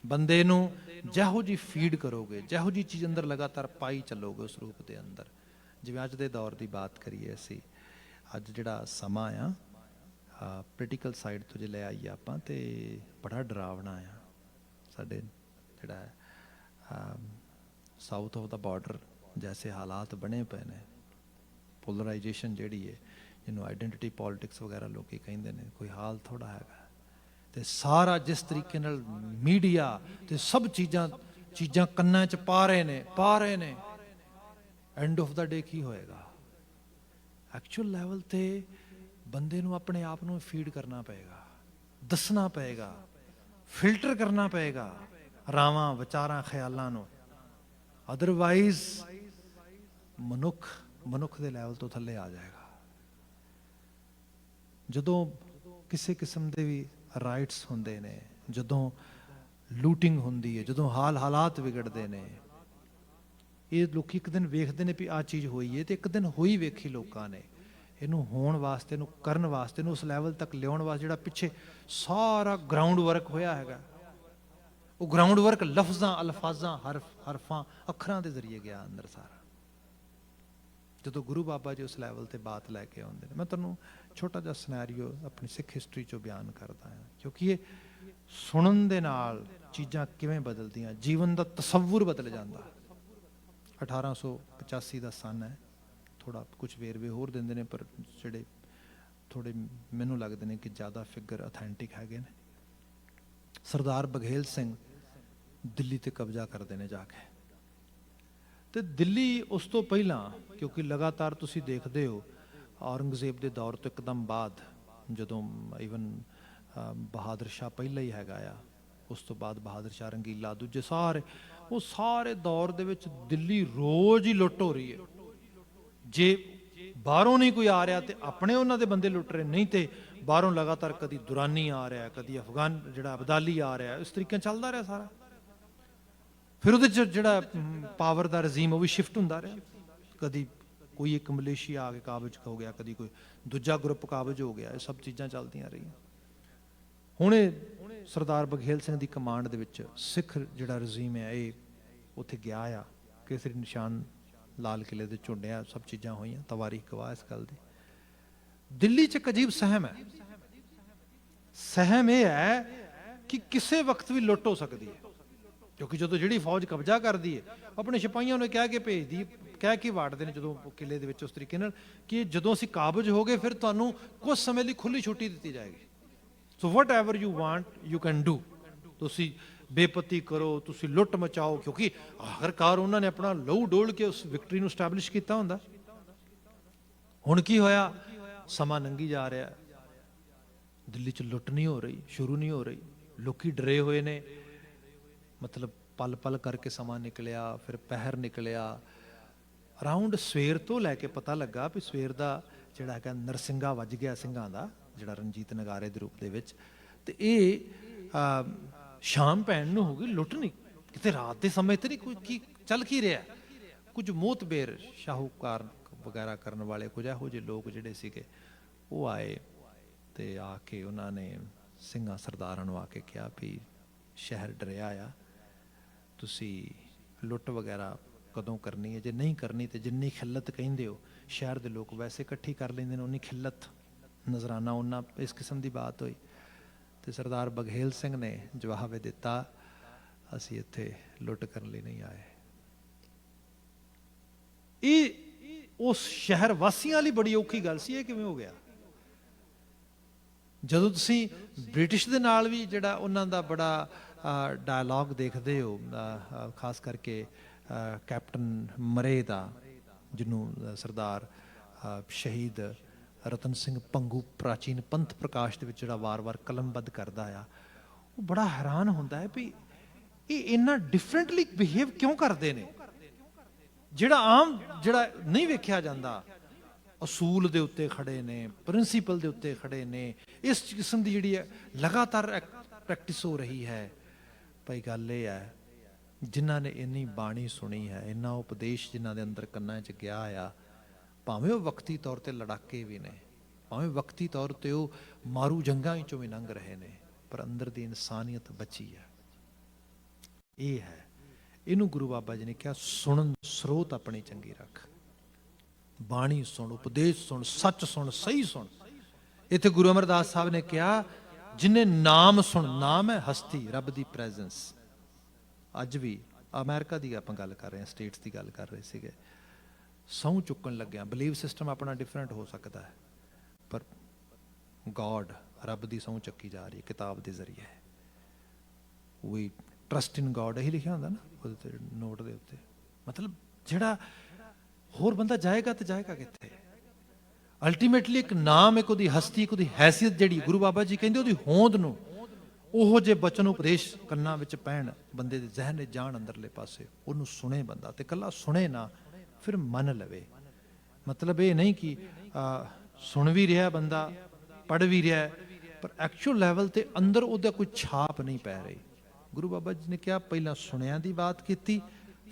ਬੰਦੇ ਨੂੰ ਜਿਹੋ ਜੀ ਫੀਡ ਕਰੋਗੇ, ਜਿਹੋ ਜੀ ਚੀਜ਼ ਅੰਦਰ ਲਗਾਤਾਰ ਪਾਈ ਚੱਲੋਗੇ ਉਸ ਰੂਪ ਦੇ ਅੰਦਰ। ਜਿਵੇਂ ਅੱਜ ਦੇ ਦੌਰ ਦੀ ਬਾਤ ਕਰੀਏ ਅਸੀਂ, ਅੱਜ ਜਿਹੜਾ ਸਮਾਂ ਆ ਪੋਲੀਟੀਕਲ ਸਾਈਡ ਤੋਂ ਜੇ ਲੈ ਆਈਏ ਆਪਾਂ, ਤੇ ਬੜਾ ਡਰਾਵਣਾ ਆ। ਸਾਡੇ ਜਿਹੜਾ ਹੈ ਸਾਊਥ ਆਫ ਦਾ ਬਾਰਡਰ ਜੈਸੇ ਹਾਲਾਤ ਬਣੇ ਪਏ ਨੇ, ਪੋਲਰਾਈਜੇਸ਼ਨ ਜਿਹੜੀ ਹੈ, ਜਿਹਨੂੰ ਆਈਡੈਂਟੀਟੀ ਪੋਲਿਟਿਕਸ ਵਗੈਰਾ ਲੋਕੀ ਕਹਿੰਦੇ ਨੇ, ਕੋਈ ਹਾਲ ਥੋੜਾ ਹੈਗਾ। ਤੇ ਸਾਰਾ ਜਿਸ ਤਰੀਕੇ ਨਾਲ ਮੀਡੀਆ ਤੇ ਸਭ ਚੀਜ਼ਾਂ ਕੰਨਾਂ 'ਚ ਪਾ ਰਹੇ ਨੇ, ਐਂਡ ਆਫ ਦਾ ਡੇ ਕੀ ਹੋਏਗਾ? ਐਕਚੁਅਲ ਲੈਵਲ ਤੇ ਬੰਦੇ ਨੂੰ ਆਪਣੇ ਆਪ ਨੂੰ ਫੀਡ ਕਰਨਾ ਪਏਗਾ, ਦੱਸਣਾ ਪਏਗਾ, ਫਿਲਟਰ ਕਰਨਾ ਪਏਗਾ ਰਾਵਾਂ ਵਿਚਾਰਾਂ ਖਿਆਲਾਂ ਨੂੰ, ਅਦਰਵਾਈਜ਼ ਮਨੁੱਖ ਦੇ ਲੈਵਲ ਤੋਂ ਥੱਲੇ ਆ ਜਾਏਗਾ। ਜਦੋਂ ਕਿਸੇ ਕਿਸਮ ਦੇ ਵੀ ਰਾਈਟਸ ਹੁੰਦੇ ਨੇ, ਜਦੋਂ ਲੂਟਿੰਗ ਹੁੰਦੀ ਹੈ, ਜਦੋਂ ਹਾਲਾਤ ਵਿਗੜਦੇ ਨੇ, ਇਹ ਲੋਕੀ ਇੱਕ ਦਿਨ ਵੇਖਦੇ ਨੇ ਵੀ ਆਹ ਚੀਜ਼ ਹੋਈ ਹੈ, ਤੇ ਇੱਕ ਦਿਨ ਹੋਈ ਵੇਖੀ ਲੋਕਾਂ ਨੇ। ਇਹਨੂੰ ਹੋਣ ਵਾਸਤੇ, ਇਹਨੂੰ ਕਰਨ ਵਾਸਤੇ, ਇਹਨੂੰ ਉਸ ਲੈਵਲ ਤੱਕ ਲਿਆਉਣ ਵਾਸਤੇ ਜਿਹੜਾ ਪਿੱਛੇ ਸਾਰਾ ਗਰਾਊਂਡ ਵਰਕ ਹੋਇਆ ਹੈਗਾ, ਉਹ ਗਰਾਊਂਡ ਵਰਕ ਲਫ਼ਜ਼ਾਂ, ਅਲਫਾਜ਼ਾਂ, ਹਰਫਾਂ, ਅੱਖਰਾਂ ਦੇ ਜ਼ਰੀਏ ਗਿਆ ਅੰਦਰ ਸਾਰਾ। ਜਦੋਂ ਗੁਰੂ ਬਾਬਾ ਜੀ ਉਸ ਲੈਵਲ ਤੇ ਬਾਤ ਲੈ ਕੇ ਆਉਂਦੇ ਨੇ, ਮੈਂ ਤੁਹਾਨੂੰ ਛੋਟਾ ਜਿਹਾ ਸਿਨੈਰੀਓ ਆਪਣੀ ਸਿੱਖ ਹਿਸਟਰੀ ਚੋਂ ਬਿਆਨ ਕਰਦਾ ਹਾਂ, ਕਿਉਂਕਿ ਇਹ ਸੁਣਨ ਦੇ ਨਾਲ ਚੀਜ਼ਾਂ ਕਿਵੇਂ ਬਦਲਦੀਆਂ, ਜੀਵਨ ਦਾ ਤਸੱਵੁਰ ਬਦਲ ਜਾਂਦਾ। 1885 ਦਾ ਸਨ ਹੈ, ਥੋੜਾ ਕੁਝ ਵੇਰਵੇ ਹੋਰ ਦਿੰਦੇ ਨੇ, ਪਰ ਜਿਹੜੇ ਥੋੜੇ ਮੈਨੂੰ ਲੱਗਦੇ ਨੇ ਕਿ ਜ਼ਿਆਦਾ ਫਿਗਰ ਅਥੈਂਟਿਕ ਹੈਗੇ ਨੇ। ਸਰਦਾਰ ਬਘੇਲ ਸਿੰਘ ਦਿੱਲੀ ਤੇ ਕਬਜ਼ਾ ਕਰਦੇ ਨੇ ਜਾ ਕੇ, ਤੇ ਦਿੱਲੀ ਉਸ ਤੋਂ ਪਹਿਲਾਂ, ਕਿਉਂਕਿ ਲਗਾਤਾਰ ਤੁਸੀਂ ਦੇਖਦੇ ਹੋ ਔਰੰਗਜ਼ੇਬ ਦੇ ਦੌਰ ਤੋਂ ਇੱਕਦਮ ਬਾਅਦ, ਜਦੋਂ ਈਵਨ ਬਹਾਦਰ ਸ਼ਾਹ ਪਹਿਲਾਂ ਹੀ ਹੈਗਾ ਆ, ਉਸ ਤੋਂ ਬਾਅਦ ਬਹਾਦਰ ਸ਼ਾਹ ਰੰਗੀਲਾ, ਦੂਜੇ ਸਾਰੇ, ਉਹ ਸਾਰੇ ਦੌਰ ਦੇ ਵਿੱਚ ਦਿੱਲੀ ਰੋਜ਼ ਹੀ ਲੁੱਟ ਹੋ ਰਹੀ ਹੈ। ਜੇ ਬਾਹਰੋਂ ਨਹੀਂ ਕੋਈ ਆ ਰਿਹਾ ਤੇ ਆਪਣੇ ਉਹਨਾਂ ਦੇ ਬੰਦੇ ਲੁੱਟ ਰਹੇ, ਨਹੀਂ ਤੇ ਬਾਹਰੋਂ ਲਗਾਤਾਰ ਕਦੀ ਦੁਰਾਨੀ ਆ ਰਿਹਾ, ਕਦੀ ਅਫਗਾਨ ਜਿਹੜਾ ਅਬਦਾਲੀ ਆ ਰਿਹਾ, ਇਸ ਤਰੀਕੇ ਚੱਲਦਾ ਰਿਹਾ ਸਾਰਾ। ਫਿਰ ਉਹਦੇ 'ਚ ਜਿਹੜਾ ਪਾਵਰ ਦਾ ਰਜ਼ੀਮ ਉਹ ਵੀ ਸ਼ਿਫਟ ਹੁੰਦਾ ਰਿਹਾ, ਕਦੀ ਕੋਈ ਇੱਕ ਮਲੇਸ਼ੀਆ ਆ ਕੇ ਕਾਬਜ ਹੋ ਗਿਆ, ਕਦੀ ਕੋਈ ਦੂਜਾ ਗਰੁੱਪ ਕਾਬਜ ਹੋ ਗਿਆ, ਇਹ ਸਭ ਚੀਜ਼ਾਂ ਚੱਲਦੀਆਂ ਰਹੀਆਂ। ਹੁਣ ਇਹ ਸਰਦਾਰ ਬਘੇਲ ਸਿੰਘ ਦੀ ਕਮਾਂਡ ਦੇ ਵਿੱਚ ਸਿੱਖ ਜਿਹੜਾ ਰਜ਼ੀਮ ਹੈ, ਇਹ ਉੱਥੇ ਗਿਆ ਆ, ਕੇਸਰੀ ਨਿਸ਼ਾਨ ਲਾਲ ਕਿਲੇ ਦੇ ਝੁੰਡਿਆ, ਸਭ ਚੀਜ਼ਾਂ ਹੋਈਆਂ, ਤਵਾਰੀਖ ਗਵਾਹ ਇਸ ਗੱਲ ਦੀ। ਦਿੱਲੀ 'ਚ ਇੱਕ ਅਜੀਬ ਸਹਿਮ ਹੈ। ਸਹਿਮ ਇਹ ਹੈ ਕਿ ਕਿਸੇ ਵਕਤ ਵੀ ਲੁੱਟ ਹੋ ਸਕਦੀ ਹੈ, ਕਿਉਂਕਿ ਜਦੋਂ ਜਿਹੜੀ ਫੌਜ ਕਬਜ਼ਾ ਕਰਦੀ ਹੈ, ਆਪਣੇ ਸਿਪਾਹੀਆਂ ਨੂੰ ਕਹਿ ਕੇ ਭੇਜਦੀ, ਕਹਿ ਕੇ ਵਾੜਦੇ ਨੇ ਜਦੋਂ ਕਿਲੇ ਦੇ ਵਿੱਚ ਉਸ ਤਰੀਕੇ ਨਾਲ ਕਿ ਜਦੋਂ ਅਸੀਂ ਕਾਬਜ ਹੋ ਗਏ ਫਿਰ ਤੁਹਾਨੂੰ ਕੁਝ ਸਮੇਂ ਲਈ ਖੁੱਲੀ ਛੁੱਟੀ ਦਿੱਤੀ ਜਾਏਗੀ। So whatever you want you can do, ਤੁਸੀਂ ਬੇਪਤੀ ਕਰੋ, ਤੁਸੀਂ ਲੁੱਟ ਮਚਾਓ, ਕਿਉਂਕਿ ਆਖਰਕਾਰ ਉਹਨਾਂ ਨੇ ਆਪਣਾ ਲਹੂ ਡੋਲ ਕੇ ਉਸ ਵਿਕਟਰੀ ਨੂੰ ਸਟੈਬਲਿਸ਼ ਕੀਤਾ ਹੁੰਦਾ। ਹੁਣ ਕੀ ਹੋਇਆ, ਸਮਾਂ ਲੰਘੀ ਜਾ ਰਿਹਾ, ਦਿੱਲੀ 'ਚ ਲੁੱਟ ਨਹੀਂ ਹੋ ਰਹੀ, ਸ਼ੁਰੂ ਨਹੀਂ ਹੋ ਰਹੀ, ਲੋਕੀ ਡਰੇ ਹੋਏ ਨੇ। ਮਤਲਬ ਪਲ ਪਲ ਕਰਕੇ ਸਮਾਂ ਨਿਕਲਿਆ, ਫਿਰ ਪਹਿਰ ਨਿਕਲਿਆ, ਅਰਾਊਂਡ ਸਵੇਰ ਤੋਂ ਲੈ ਕੇ ਪਤਾ ਲੱਗਾ ਵੀ ਸਵੇਰ ਦਾ ਜਿਹੜਾ ਹੈਗਾ ਨਰਸਿੰਘਾ ਵੱਜ ਗਿਆ ਸਿੰਘਾਂ ਦਾ, ਜਿਹੜਾ ਰਣਜੀਤ ਨਗਾਰੇ ਦੇ ਰੂਪ ਦੇ ਵਿੱਚ, ਤੇ ਇਹ ਸ਼ਾਮ ਪੈਣ ਨੂੰ ਹੋ ਗਈ, ਲੁੱਟ ਨਹੀਂ ਕਿਤੇ ਰਾਤ ਦੇ ਸਮੇਂ ਤੇ ਨਹੀਂ, ਕੋਈ ਕੀ ਚੱਲ ਕੀ ਰਿਹਾ। ਕੁਝ ਮੋਹਤਬੇਰ ਸ਼ਾਹੂਕਾਰ ਵਗੈਰਾ ਕਰਨ ਵਾਲੇ ਕੁਝ ਇਹੋ ਜਿਹੇ ਲੋਕ ਜਿਹੜੇ ਸੀਗੇ, ਉਹ ਆਏ ਤੇ ਆ ਕੇ ਉਹਨਾਂ ਨੇ ਸਿੰਘਾਂ ਸਰਦਾਰਾਂ ਨੂੰ ਆ ਕੇ ਕਿਹਾ ਵੀ ਸ਼ਹਿਰ ਡਰਿਆ ਆ, ਤੁਸੀਂ ਲੁੱਟ ਵਗੈਰਾ ਕਦੋਂ ਕਰਨੀ ਹੈ, ਜੇ ਨਹੀਂ ਕਰਨੀ ਤੇ ਜਿੰਨੀ ਖਿੱਲਤ ਕਹਿੰਦੇ ਹੋ ਸ਼ਹਿਰ ਦੇ ਲੋਕ ਵੈਸੇ ਇਕੱਠੀ ਕਰ ਲੈਂਦੇ ਨੇ, ਉਨੀ ਖਿੱਲਤ ਨਜ਼ਰਾਨਾ ਉਹਨਾਂ, ਇਸ ਕਿਸਮ ਦੀ ਬਾਤ ਹੋਈ। ਤੇ ਸਰਦਾਰ ਬਘੇਲ ਸਿੰਘ ਨੇ ਜਵਾਬ ਦਿੱਤਾ, ਅਸੀਂ ਇੱਥੇ ਲੁੱਟ ਕਰਨ ਲਈ ਨਹੀਂ ਆਏ। ਇਹ ਉਸ ਸ਼ਹਿਰ ਵਾਸੀਆਂ ਲਈ ਬੜੀ ਔਖੀ ਗੱਲ ਸੀ। ਇਹ ਕਿਵੇਂ ਹੋ ਗਿਆ? ਜਦੋਂ ਤੁਸੀਂ ਬ੍ਰਿਟਿਸ਼ ਦੇ ਨਾਲ ਵੀ ਜਿਹੜਾ ਉਹਨਾਂ ਦਾ ਬੜਾ ਡਾਇਲੌਗ ਦੇਖਦੇ ਹੋ, ਖਾਸ ਕਰਕੇ ਕੈਪਟਨ ਮਰੇ ਦਾ, ਜਿਹਨੂੰ ਸਰਦਾਰ ਸ਼ਹੀਦ ਰਤਨ ਸਿੰਘ ਭੰਗੂ ਪ੍ਰਾਚੀਨ ਪੰਥ ਪ੍ਰਕਾਸ਼ ਦੇ ਵਿੱਚ ਜਿਹੜਾ ਵਾਰ-ਵਾਰ ਕਲਮਬੱਧ ਕਰਦਾ ਆ, ਉਹ ਬੜਾ ਹੈਰਾਨ ਹੁੰਦਾ ਹੈ ਵੀ ਇਹ ਇੰਨਾ ਡਿਫਰੈਂਟਲੀ ਬਿਹੇਵ ਕਿਉਂ ਕਰਦੇ ਨੇ, ਜਿਹੜਾ ਆਮ ਜਿਹੜਾ ਨਹੀਂ ਵੇਖਿਆ ਜਾਂਦਾ। ਅਸੂਲ ਦੇ ਉੱਤੇ ਖੜੇ ਨੇ, ਪ੍ਰਿੰਸੀਪਲ ਦੇ ਉੱਤੇ ਖੜੇ ਨੇ, ਇਸ ਕਿਸਮ ਦੀ ਜਿਹੜੀ ਹੈ ਲਗਾਤਾਰ ਪ੍ਰੈਕਟਿਸ ਹੋ ਰਹੀ ਹੈ। ਭਾਈ ਗੱਲ ਇਹ ਹੈ, ਜਿਨ੍ਹਾਂ ਨੇ ਇੰਨੀ ਬਾਣੀ ਸੁਣੀ ਹੈ, ਇੰਨਾ ਉਪਦੇਸ਼ ਜਿਨ੍ਹਾਂ ਦੇ ਅੰਦਰ ਕੰਨਾਂ 'ਚ ਗਿਆ ਆ, ਭਾਵੇਂ ਉਹ ਵਕਤੀ ਤੌਰ ਤੇ ਲੜਾਕੇ ਵੀ ਨੇ, ਭਾਵੇਂ ਵਕਤੀ ਤੌਰ ਤੇ ਉਹ ਮਾਰੂ ਜੰਗਾਂ ਵਿੱਚੋਂ ਵੀ ਲੰਘ ਰਹੇ ਨੇ, ਪਰ ਅੰਦਰ ਦੀ ਇਨਸਾਨੀਅਤ ਬਚੀ ਹੈ। ਇਹ ਹੈ, ਇਹਨੂੰ ਗੁਰੂ ਬਾਬਾ ਜੀ ਨੇ ਕਿਹਾ, ਸੁਣਨ ਸਰੋਤ ਆਪਣੀ ਚੰਗੀ ਰੱਖ, ਬਾਣੀ ਸੁਣ, ਉਪਦੇਸ਼ ਸੁਣ, ਸੱਚ ਸੁਣ, ਸਹੀ ਸੁਣ। ਇੱਥੇ ਗੁਰੂ ਅਮਰਦਾਸ ਸਾਹਿਬ ਨੇ ਕਿਹਾ, ਜਿਨੇ ਨਾਮ ਸੁਣ, ਨਾਮ ਹੈ ਹਸਤੀ, ਰੱਬ ਦੀ ਪ੍ਰੈਜ਼ੈਂਸ। ਅੱਜ ਵੀ ਅਮਰੀਕਾ ਦੀ ਆਪਾਂ ਗੱਲ ਕਰ ਰਹੇ ਹਾਂ, ਸਟੇਟਸ ਦੀ ਗੱਲ ਕਰ ਰਹੇ ਸੀਗੇ, ਸਹੁੰ ਚੁੱਕਣ ਲੱਗਿਆ, ਬਲੀਵ ਸਿਸਟਮ ਆਪਣਾ ਡਿਫਰੈਂਟ ਹੋ ਸਕਦਾ ਹੈ, ਪਰ ਗੋਡ, ਰੱਬ ਦੀ ਸਹੁੰ ਚੱਕੀ ਜਾ ਰਹੀ ਹੈ ਕਿਤਾਬ ਦੇ ਜ਼ਰੀਏ। ਵੀ ਟਰਸਟ ਇਨ ਗੋਡ, ਇਹੀ ਲਿਖਿਆ ਹੁੰਦਾ ਨਾ ਉਹਦੇ ਤੇ ਨੋਟ ਦੇ ਉੱਤੇ। ਮਤਲਬ ਜਿਹੜਾ ਹੋਰ ਬੰਦਾ ਜਾਏਗਾ ਤੇ ਜਾਏਗਾ ਕਿੱਥੇ? ਅਲਟੀਮੇਟਲੀ ਇੱਕ ਨਾਮ, ਇੱਕ ਉਹਦੀ ਹਸਤੀ, ਇੱਕ ਉਹਦੀ ਹੈਸੀਅਤ, ਜਿਹੜੀ ਗੁਰੂ ਬਾਬਾ ਜੀ ਕਹਿੰਦੇ ਉਹਦੀ ਹੋਂਦ ਨੂੰ, ਉਹੋ ਜਿਹੇ ਬਚਨ ਉਪਦੇਸ਼ ਕੰਨਾਂ ਵਿੱਚ ਪੈਣ, ਬੰਦੇ ਦੇ ਜ਼ਹਿਨ 'ਚ ਜਾਣ ਅੰਦਰਲੇ ਪਾਸੇ, ਉਹਨੂੰ ਸੁਣੇ ਬੰਦਾ, ਤੇ ਇਕੱਲਾ ਸੁਣੇ ਨਾ, ਫਿਰ ਮੰਨ ਲਵੇ। ਮਤਲਬ ਇਹ ਨਹੀਂ ਕਿ ਸੁਣ ਵੀ ਰਿਹਾ ਬੰਦਾ, ਪੜ੍ਹ ਵੀ ਰਿਹਾ, ਪਰ ਐਕਚੁਅਲ ਲੈਵਲ ਤੇ ਅੰਦਰ ਉਹਦਾ ਕੋਈ ਛਾਪ ਨਹੀਂ ਪੈ ਰਹੀ। ਗੁਰੂ ਬਾਬਾ ਜੀ ਨੇ ਕਿਹਾ, ਪਹਿਲਾਂ ਸੁਣਿਆਂ ਦੀ ਬਾਤ ਕੀਤੀ,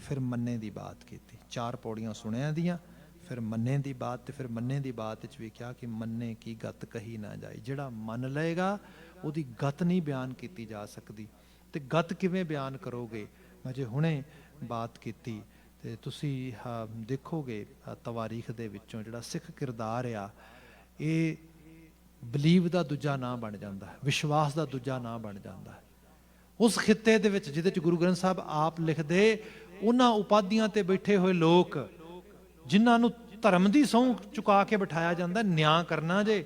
ਫਿਰ ਮੰਨੇ ਦੀ ਬਾਤ ਕੀਤੀ। 4 ਪੌੜੀਆਂ ਸੁਣਿਆਂ ਦੀਆਂ, ਫਿਰ ਮੰਨੇ ਦੀ ਬਾਤ, ਤੇ ਫਿਰ ਮੰਨੇ ਦੀ ਬਾਤ ਵਿੱਚ ਵੀ ਕਿਹਾ ਕਿ ਮੰਨੇ ਕੀ ਗਤ ਕਹੀ ਨਾ ਜਾਏ। ਜਿਹੜਾ ਮੰਨ ਲਏਗਾ ਉਹਦੀ ਗਤ ਨਹੀਂ ਬਿਆਨ ਕੀਤੀ ਜਾ ਸਕਦੀ। ਤੇ ਗਤ ਕਿਵੇਂ ਬਿਆਨ ਕਰੋਗੇ? ਮੈਂ ਜੇ ਹੁਣੇ ਬਾਤ ਕੀਤੀ, ਤੇ ਤੁਸੀਂ ਦੇਖੋਗੇ ਤਵਾਰੀਖ ਦੇ ਵਿੱਚੋਂ ਜਿਹੜਾ ਸਿੱਖ ਕਿਰਦਾਰ ਆ, ਇਹ ਬਲੀਵ ਦਾ ਦੂਜਾ ਨਾਂ ਬਣ ਜਾਂਦਾ ਹੈ, ਵਿਸ਼ਵਾਸ ਦਾ ਦੂਜਾ ਨਾਂ ਬਣ ਜਾਂਦਾ ਹੈ। ਉਸ ਖਿੱਤੇ ਦੇ ਵਿੱਚ ਜਿਹਦੇ 'ਚ ਗੁਰੂ ਗ੍ਰੰਥ ਸਾਹਿਬ ਆਪ ਲਿਖਦੇ, ਉਹਨਾਂ ਉਪਾਧੀਆਂ ਤੇ ਬੈਠੇ ਹੋਏ ਲੋਕ ਜਿਨ੍ਹਾਂ ਨੂੰ ਧਰਮ ਦੀ ਸਹੁੰ ਚੁਕਾ ਕੇ ਬਿਠਾਇਆ ਜਾਂਦਾ, ਨਿਆਂ ਕਰਨਾ ਜੇ,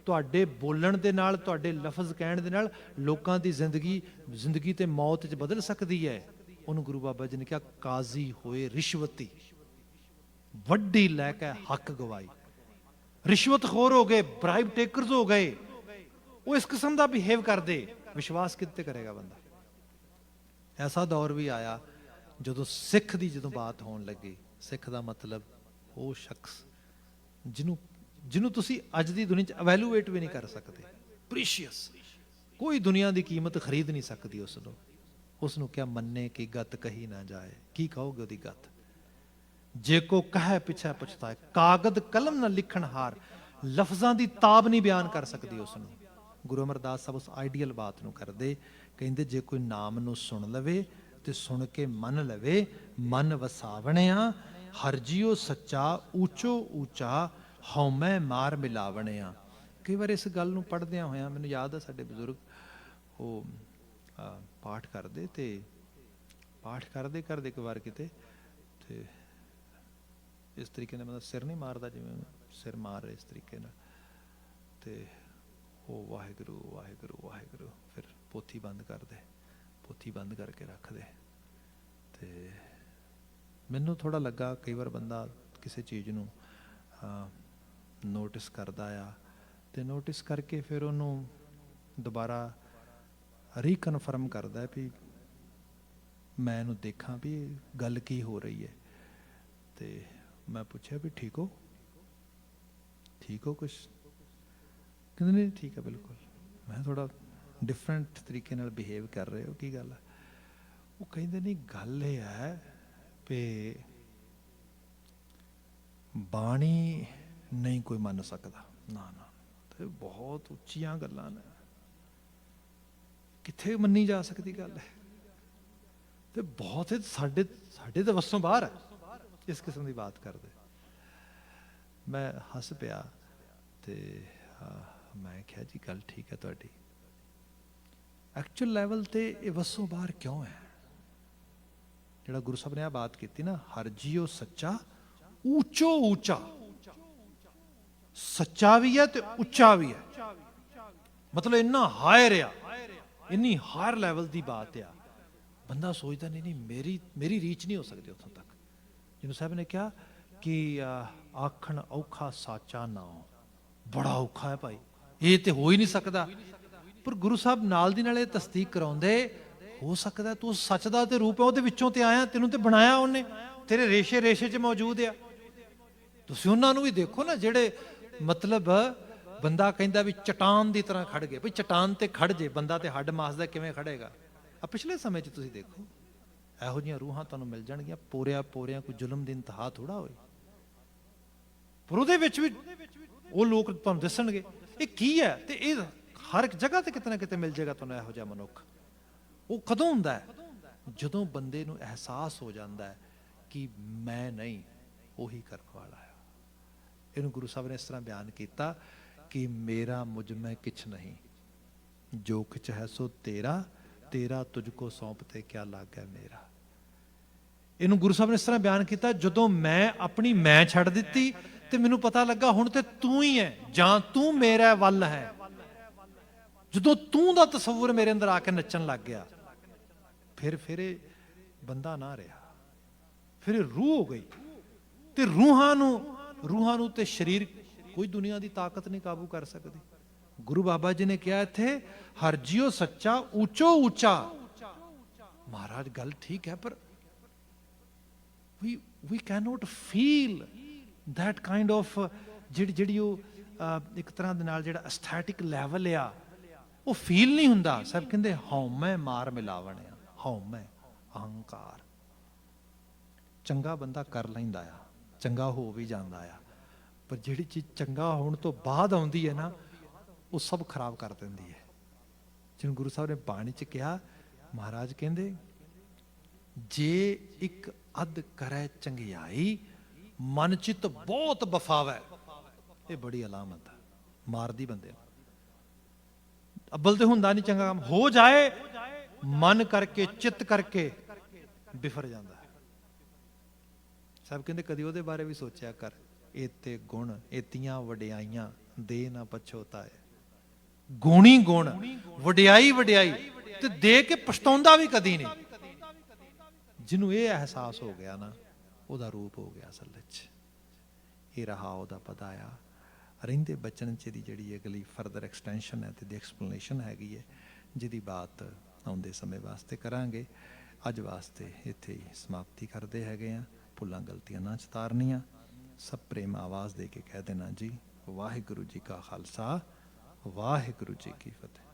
ਤੁਹਾਡੇ ਬੋਲਣ ਦੇ ਨਾਲ, ਤੁਹਾਡੇ ਲਫ਼ਜ਼ ਕਹਿਣ ਦੇ ਨਾਲ ਲੋਕਾਂ ਦੀ ਜ਼ਿੰਦਗੀ ਤੇ ਮੌਤ 'ਚ ਬਦਲ ਸਕਦੀ ਹੈ। ਉਹਨੂੰ ਗੁਰੂ ਬਾਬਾ ਜੀ ਨੇ ਕਿਹਾ, ਕਾਜ਼ੀ ਹੋਏ ਰਿਸ਼ਵਤੀ, ਵੱਡੀ ਲੈ ਕੇ ਹੱਕ ਗਵਾਈ। ਰਿਸ਼ਵਤਖੋਰ ਹੋ ਗਏ, ਬ੍ਰਾਈਬ ਟੇਕਰਸ ਹੋ ਗਏ, ਉਹ ਇਸ ਕਿਸਮ ਦਾ ਬਿਹੇਵ ਕਰਦੇ, ਵਿਸ਼ਵਾਸ ਕਿੱਥੇ ਕਰੇਗਾ ਬੰਦਾ? ਐਸਾ ਦੌਰ ਵੀ ਆਇਆ ਜਦੋਂ ਸਿੱਖ ਦੀ ਬਾਤ ਹੋਣ ਲੱਗੀ, ਸਿੱਖ ਦਾ ਮਤਲਬ ਉਹ ਸ਼ਖਸ ਜਿਹਨੂੰ ਤੁਸੀਂ ਅੱਜ ਦੀ ਦੁਨੀਆ 'ਚ ਅਵੈਲੂਏਟ ਵੀ ਨਹੀਂ ਕਰ ਸਕਦੇ, ਪ੍ਰੀਸ਼ੀਅਸ, ਕੋਈ ਦੁਨੀਆ ਦੀ ਕੀਮਤ ਖਰੀਦ ਨਹੀਂ ਸਕਦੀ ਉਸ ਨੂੰ ਕਿਹਾ, ਮੰਨੇ ਕੀ ਗਤ ਕਹੀ ਨਾ ਜਾਏ। ਕੀ ਕਹੋਗੇ ਉਹਦੀ ਗਤ? ਜੇ ਕੋ ਕਹੇ ਪਿਛੇ ਪਛਤਾਏ, ਕਾਗਦ ਕਲਮ ਨਾ ਲਿਖਣ ਹਾਰ, ਲਫ਼ਜ਼ਾਂ ਦੀ ਤਾਬ ਨਹੀਂ ਬਿਆਨ ਕਰ ਸਕਦੀ ਉਸ ਨੂੰ। ਗੁਰੂ ਅਮਰਦਾਸ ਸਾਹਿਬ ਉਸ ਆਈਡੀਅਲ ਬਾਤ ਨੂੰ ਕਰਦੇ, ਕਹਿੰਦੇ ਜੇ ਕੋਈ ਨਾਮ ਨੂੰ ਸੁਣ ਲਵੇ ਤੇ ਸੁਣ ਕੇ ਮੰਨ ਲਵੇ, ਮਨ ਵਸਾਵਣਿਆ, ਹਰ ਜੀਓ ਸੱਚਾ, ਊਚੋ ਊਚਾ, ਹਉਮੈ ਮਾਰ ਮਿਲਾਵਣਿਆ। ਕਈ ਵਾਰ ਇਸ ਗੱਲ ਨੂੰ ਪੜ੍ਹਦਿਆਂ ਹੋਇਆਂ ਮੈਨੂੰ ਯਾਦ ਆ, ਸਾਡੇ ਬਜ਼ੁਰਗ ਉਹ ਪਾਠ ਕਰਦੇ, ਤੇ ਪਾਠ ਕਰਦੇ ਇੱਕ ਵਾਰ ਕਿਤੇ, ਤੇ ਇਸ ਤਰੀਕੇ ਨਾਲ ਮਤਲਬ ਸਿਰ ਨਹੀਂ ਮਾਰਦਾ ਜਿਵੇਂ ਸਿਰ ਮਾਰ ਰਹੇ ਇਸ ਤਰੀਕੇ ਨਾਲ, ਤੇ ਉਹ ਵਾਹਿਗੁਰੂ ਵਾਹਿਗੁਰੂ ਵਾਹਿਗੁਰੂ, ਫਿਰ ਪੋਥੀ ਬੰਦ ਕਰਦੇ, ਪੋਥੀ ਬੰਦ ਕਰਕੇ ਰੱਖਦੇ। ਤੇ ਮੈਨੂੰ ਥੋੜ੍ਹਾ ਲੱਗਾ, ਕਈ ਵਾਰ ਬੰਦਾ ਕਿਸੇ ਚੀਜ਼ ਨੂੰ ਨੋਟਿਸ ਕਰਦਾ ਆ, ਤੇ ਨੋਟਿਸ ਕਰਕੇ ਫਿਰ ਉਹਨੂੰ ਦੁਬਾਰਾ ਰੀਕਨਫਰਮ ਕਰਦਾ ਵੀ ਮੈਂ ਇਹਨੂੰ ਦੇਖਾਂ ਵੀ ਗੱਲ ਕੀ ਹੋ ਰਹੀ ਹੈ। ਤੇ ਮੈਂ ਪੁੱਛਿਆ ਵੀ ਠੀਕ ਹੋ ਕੁਛ? ਕਹਿੰਦੇ ਨਹੀਂ ਠੀਕ ਹੈ ਬਿਲਕੁਲ। ਮੈਂ ਥੋੜਾ ਡਿਫਰੈਂਟ ਤਰੀਕੇ ਨਾਲ ਬਿਹੇਵ ਕਰ ਰਹੇ ਹੋ, ਕੀ ਗੱਲ ਹੈ? ਉਹ ਕਹਿੰਦੇ ਨਹੀਂ, ਗੱਲ ਇਹ ਹੈ ਵੀ ਬਾਣੀ ਨਹੀਂ ਕੋਈ ਮੰਨ ਸਕਦਾ। ਨਾ ਤੇ ਬਹੁਤ ਉੱਚੀਆਂ ਗੱਲਾਂ ਨੇ, ਕਿੱਥੇ ਮੰਨੀ ਜਾ ਸਕਦੀ ਗੱਲ ਹੈ? ਤੇ ਬਹੁਤ ਸਾਡੇ ਤਾਂ ਵੱਸੋਂ ਬਾਹਰ ਹੈ ਇਸ ਕਿਸਮ ਦੀ ਬਾਤ ਕਰਦੇ। ਮੈਂ ਹੱਸ ਪਿਆ, ਤੇ ਮੈਂ ਕਿਹਾ ਜੀ ਗੱਲ ਠੀਕ ਹੈ ਤੁਹਾਡੀ, ਐਕਚੁਅਲ ਲੈਵਲ ਤੇ ਇਹ ਵੱਸੋਂ ਬਾਹਰ ਕਿਉਂ ਹੈ? ਜਿਹੜਾ ਗੁਰੂ ਸਾਹਿਬ ਨੇ ਆ ਬਾਤ ਕੀਤੀ ਨਾ, ਹਰ ਜੀਓ ਸੱਚਾ, ਊਚੋ ਊਚਾ, ਸੱਚਾ ਵੀ ਹੈ ਤੇ ਉੱਚਾ ਵੀ ਹੈ। ਮਤਲਬ ਇੰਨਾ ਹਾਇਰ ਆ, ਇੰਨੀ ਹਾਇਰ ਲੈਵਲ ਦੀ ਬਾਤ ਆ, ਬੰਦਾ ਸੋਚਦਾ ਨਹੀਂ ਮੇਰੀ ਰੀਚ ਨਹੀਂ ਹੋ ਸਕਦੀ ਉੱਥੋਂ ਤੱਕ। ਜਿਹਨੂੰ ਸਾਹਿਬ ਨੇ ਕਿਹਾ ਕਿ ਆਖਣ ਔਖਾ ਸਾਚਾ ਨਾਉ, ਬੜਾ ਔਖਾ ਹੈ ਭਾਈ, ਇਹ ਤੇ ਹੋ ਹੀ ਨਹੀਂ ਸਕਦਾ। ਪਰ ਗੁਰੂ ਸਾਹਿਬ ਨਾਲ ਦੀ ਨਾਲ ਇਹ ਤਸਦੀਕ ਕਰਾਉਂਦੇ, ਹੋ ਸਕਦਾ ਤੂੰ ਸੱਚ ਦਾ ਤੇ ਰੂਪ ਹੈ, ਉਹਦੇ ਵਿੱਚੋਂ ਤੇ ਆਇਆ, ਤੈਨੂੰ ਤੇ ਬਣਾਇਆ ਉਹਨੇ, ਤੇਰੇ ਰੇਸ਼ੇ 'ਚ ਮੌਜੂਦ ਆ। ਤੁਸੀਂ ਉਹਨਾਂ ਨੂੰ ਵੀ ਦੇਖੋ ਨਾ, ਜਿਹੜੇ ਮਤਲਬ ਬੰਦਾ ਕਹਿੰਦਾ ਵੀ ਚਟਾਨ ਦੀ ਤਰ੍ਹਾਂ ਖੜ ਗਏ, ਭਈ ਚਟਾਨ ਤੇ ਖੜ ਜੇ ਬੰਦਾ, ਤੇ ਹੱਡ ਮਾਸ ਦਾ ਕਿਵੇਂ ਖੜੇਗਾ? ਆ ਪਿਛਲੇ ਸਮੇਂ 'ਚ ਤੁਸੀਂ ਦੇਖੋ, ਇਹੋ ਜਿਹੀਆਂ ਰੂਹਾਂ ਤੁਹਾਨੂੰ ਮਿਲ ਜਾਣਗੀਆਂ, ਪੋਰਿਆਂ ਕੋਈ ਜ਼ੁਲਮ ਦੀ ਇੰਤਹਾ ਥੋੜਾ ਹੋਏ, ਪਰ ਉਹਦੇ ਵਿੱਚ ਵੀ ਉਹ ਲੋਕ ਤੁਹਾਨੂੰ ਦੱਸਣਗੇ ਇਹ ਕੀ ਹੈ। ਤੇ ਇਹ ਹਰ ਇੱਕ ਜਗ੍ਹਾ ਤੇ ਕਿਤੇ ਨਾ ਕਿਤੇ ਮਿਲ ਜਾਏਗਾ ਤੁਹਾਨੂੰ ਇਹੋ ਜਿਹਾ ਮਨੁੱਖ। ਉਹ ਕਦੋਂ ਹੁੰਦਾ ਹੈ? ਜਦੋਂ ਬੰਦੇ ਨੂੰ ਅਹਿਸਾਸ ਹੋ ਜਾਂਦਾ ਹੈ ਕਿ ਮੈਂ ਨਹੀਂ, ਉਹੀ ਕਰਨ ਵਾਲਾ ਹੈ। ਇਹਨੂੰ ਗੁਰੂ ਸਾਹਿਬ ਨੇ ਇਸ ਤਰ੍ਹਾਂ ਬਿਆਨ ਕੀਤਾ ਕਿ ਮੇਰਾ ਮੁਝ ਮੈਂ ਕਿਛ ਨਹੀਂ, ਜੋ ਕਿਛ ਹੈ ਸੋ ਤੇਰਾ, ਤੇਰਾ ਤੁਝ ਕੋ ਸੌਂਪ ਤੇ ਕਿਆ ਲੱਗਾ ਮੇਰਾ। ਇਹਨੂੰ ਗੁਰੂ ਸਾਹਿਬ ਨੇ ਇਸ ਤਰ੍ਹਾਂ ਬਿਆਨ ਕੀਤਾ, ਜਦੋਂ ਮੈਂ ਆਪਣੀ ਮੈਂ ਛੱਡ ਦਿੱਤੀ ਤੇ ਮੈਨੂੰ ਪਤਾ ਲੱਗਾ ਹੁਣ ਤੇ ਤੂੰ ਹੀ ਹੈ, ਜਾਂ ਤੂੰ ਮੇਰਾ ਵੱਲ ਹੈ। ਜਦੋਂ ਤੂੰ ਦਾ ਤਸੱਵੁਰ ਮੇਰੇ ਅੰਦਰ ਆ ਕੇ ਨੱਚਣ ਲੱਗ ਗਿਆ, ਫਿਰ ਇਹ ਬੰਦਾ ਨਾ ਰਿਹਾ, ਫਿਰ ਇਹ ਰੂਹ ਹੋ ਗਈ। ਤੇ ਰੂਹਾਂ ਨੂੰ ਤੇ ਸਰੀਰ ਕੋਈ ਦੁਨੀਆ ਦੀ ਤਾਕਤ ਨਹੀਂ ਕਾਬੂ ਕਰ ਸਕਦੀ। ਗੁਰੂ ਬਾਬਾ ਜੀ ਨੇ ਕਿਹਾ ਇੱਥੇ ਹਰ ਜੀਓ ਸੱਚਾ ਉੱਚੋ ਉੱਚਾ। ਮਹਾਰਾਜ ਗੱਲ ਠੀਕ ਹੈ, ਪਰ we cannot feel that kind of ਜਿਹੜੀ ਉਹ ਇੱਕ ਤਰ੍ਹਾਂ ਦੇ ਨਾਲ ਜਿਹੜਾ ਐਸਥੈਟਿਕ ਲੈਵਲ ਆ ਉਹ ਫੀਲ ਨਹੀਂ ਹੁੰਦਾ। ਸਭ ਕਹਿੰਦੇ ਹਉਮੈ ਮਾਰ ਮਿਲਾਵਣ ਆ, ਹਉਮੈ ਅਹੰਕਾਰ। ਚੰਗਾ ਬੰਦਾ ਕਰ ਲੈਂਦਾ ਆ, ਚੰਗਾ ਹੋ ਵੀ ਜਾਂਦਾ ਆ, ਪਰ ਜਿਹੜੀ ਚੀਜ਼ ਚੰਗਾ ਹੋਣ ਤੋਂ ਬਾਅਦ ਆਉਂਦੀ ਹੈ ਨਾ, ਉਹ ਸਭ ਖਰਾਬ ਕਰ ਦਿੰਦੀ ਹੈ। ਜਿਵੇਂ ਗੁਰੂ ਸਾਹਿਬ ਨੇ ਬਾਣੀ 'ਚ ਕਿਹਾ, ਮਹਾਰਾਜ ਕਹਿੰਦੇ ਜੇ ਇੱਕ ਅੱਧ ਕਰੈ ਚੰਗਿਆਈ ਮਨ ਚਿਤ ਬਹੁਤ ਬਫਾਵੈ। ਇਹ ਬੜੀ ਅਲਾਮਤ ਹੈ, ਮਾਰਦੀ ਬੰਦੇ ਨੂੰ। ਅੱਬਲ ਤੇ ਹੁੰਦਾ ਨਹੀਂ ਚੰਗਾ ਕੰਮ, ਹੋ ਜਾਏ ਮਨ ਕਰਕੇ ਚਿੱਤ ਕਰਕੇ ਬਿਫਰ ਜਾਂਦਾ ਹੈ। ਸਭ ਕਹਿੰਦੇ ਕਦੀ ਉਹਦੇ ਬਾਰੇ ਵੀ ਸੋਚਿਆ ਕਰ, ਏਤੇ ਗੁਣ ਏਤੀਆਂ ਵਡਿਆਈਆਂ ਦੇ ਨਾ ਪਛੋਤਾਏ। ਗੁਣੀ ਗੁਣ, ਵਡਿਆਈ ਵਡਿਆਈ, ਤੇ ਦੇ ਕੇ ਪਛਤਾਉਂਦਾ ਵੀ ਕਦੀ ਨਹੀਂ। ਜਿਹਨੂੰ ਇਹ ਅਹਿਸਾਸ ਹੋ ਗਿਆ ਨਾ, ਉਹਦਾ ਰੂਪ ਹੋ ਗਿਆ ਅਸਲ ਵਿੱਚ। ਇਹ ਰਹਾ ਉਹਦਾ ਪਤਾ ਆ। ਰਹਿੰਦੇ ਬਚਨ 'ਚ ਦੀ ਜਿਹੜੀ ਅਗਲੀ ਫਰਦਰ ਐਕਸਟੈਂਸ਼ਨ ਹੈ ਤੇ ਦੀ ਐਕਸਪਲੇਨੇਸ਼ਨ ਹੈਗੀ ਹੈ, ਜਿਹਦੀ ਬਾਤ ਆਉਂਦੇ ਸਮੇਂ ਵਾਸਤੇ ਕਰਾਂਗੇ। ਅੱਜ ਵਾਸਤੇ ਇੱਥੇ ਹੀ ਸਮਾਪਤੀ ਕਰਦੇ ਹੈਗੇ ਆ। ਭੁੱਲਾਂ ਗਲਤੀਆਂ ਨਾ ਚਤਾਰਨੀਆਂ, ਸਭ ਪ੍ਰੇਮ ਆਵਾਜ਼ ਦੇ ਕੇ ਕਹਿ ਦੇਣਾ ਜੀ, ਵਾਹਿਗੁਰੂ ਜੀ ਕਾ ਖਾਲਸਾ, ਵਾਹਿਗੁਰੂ ਜੀ ਕੀ ਫਤਿਹ।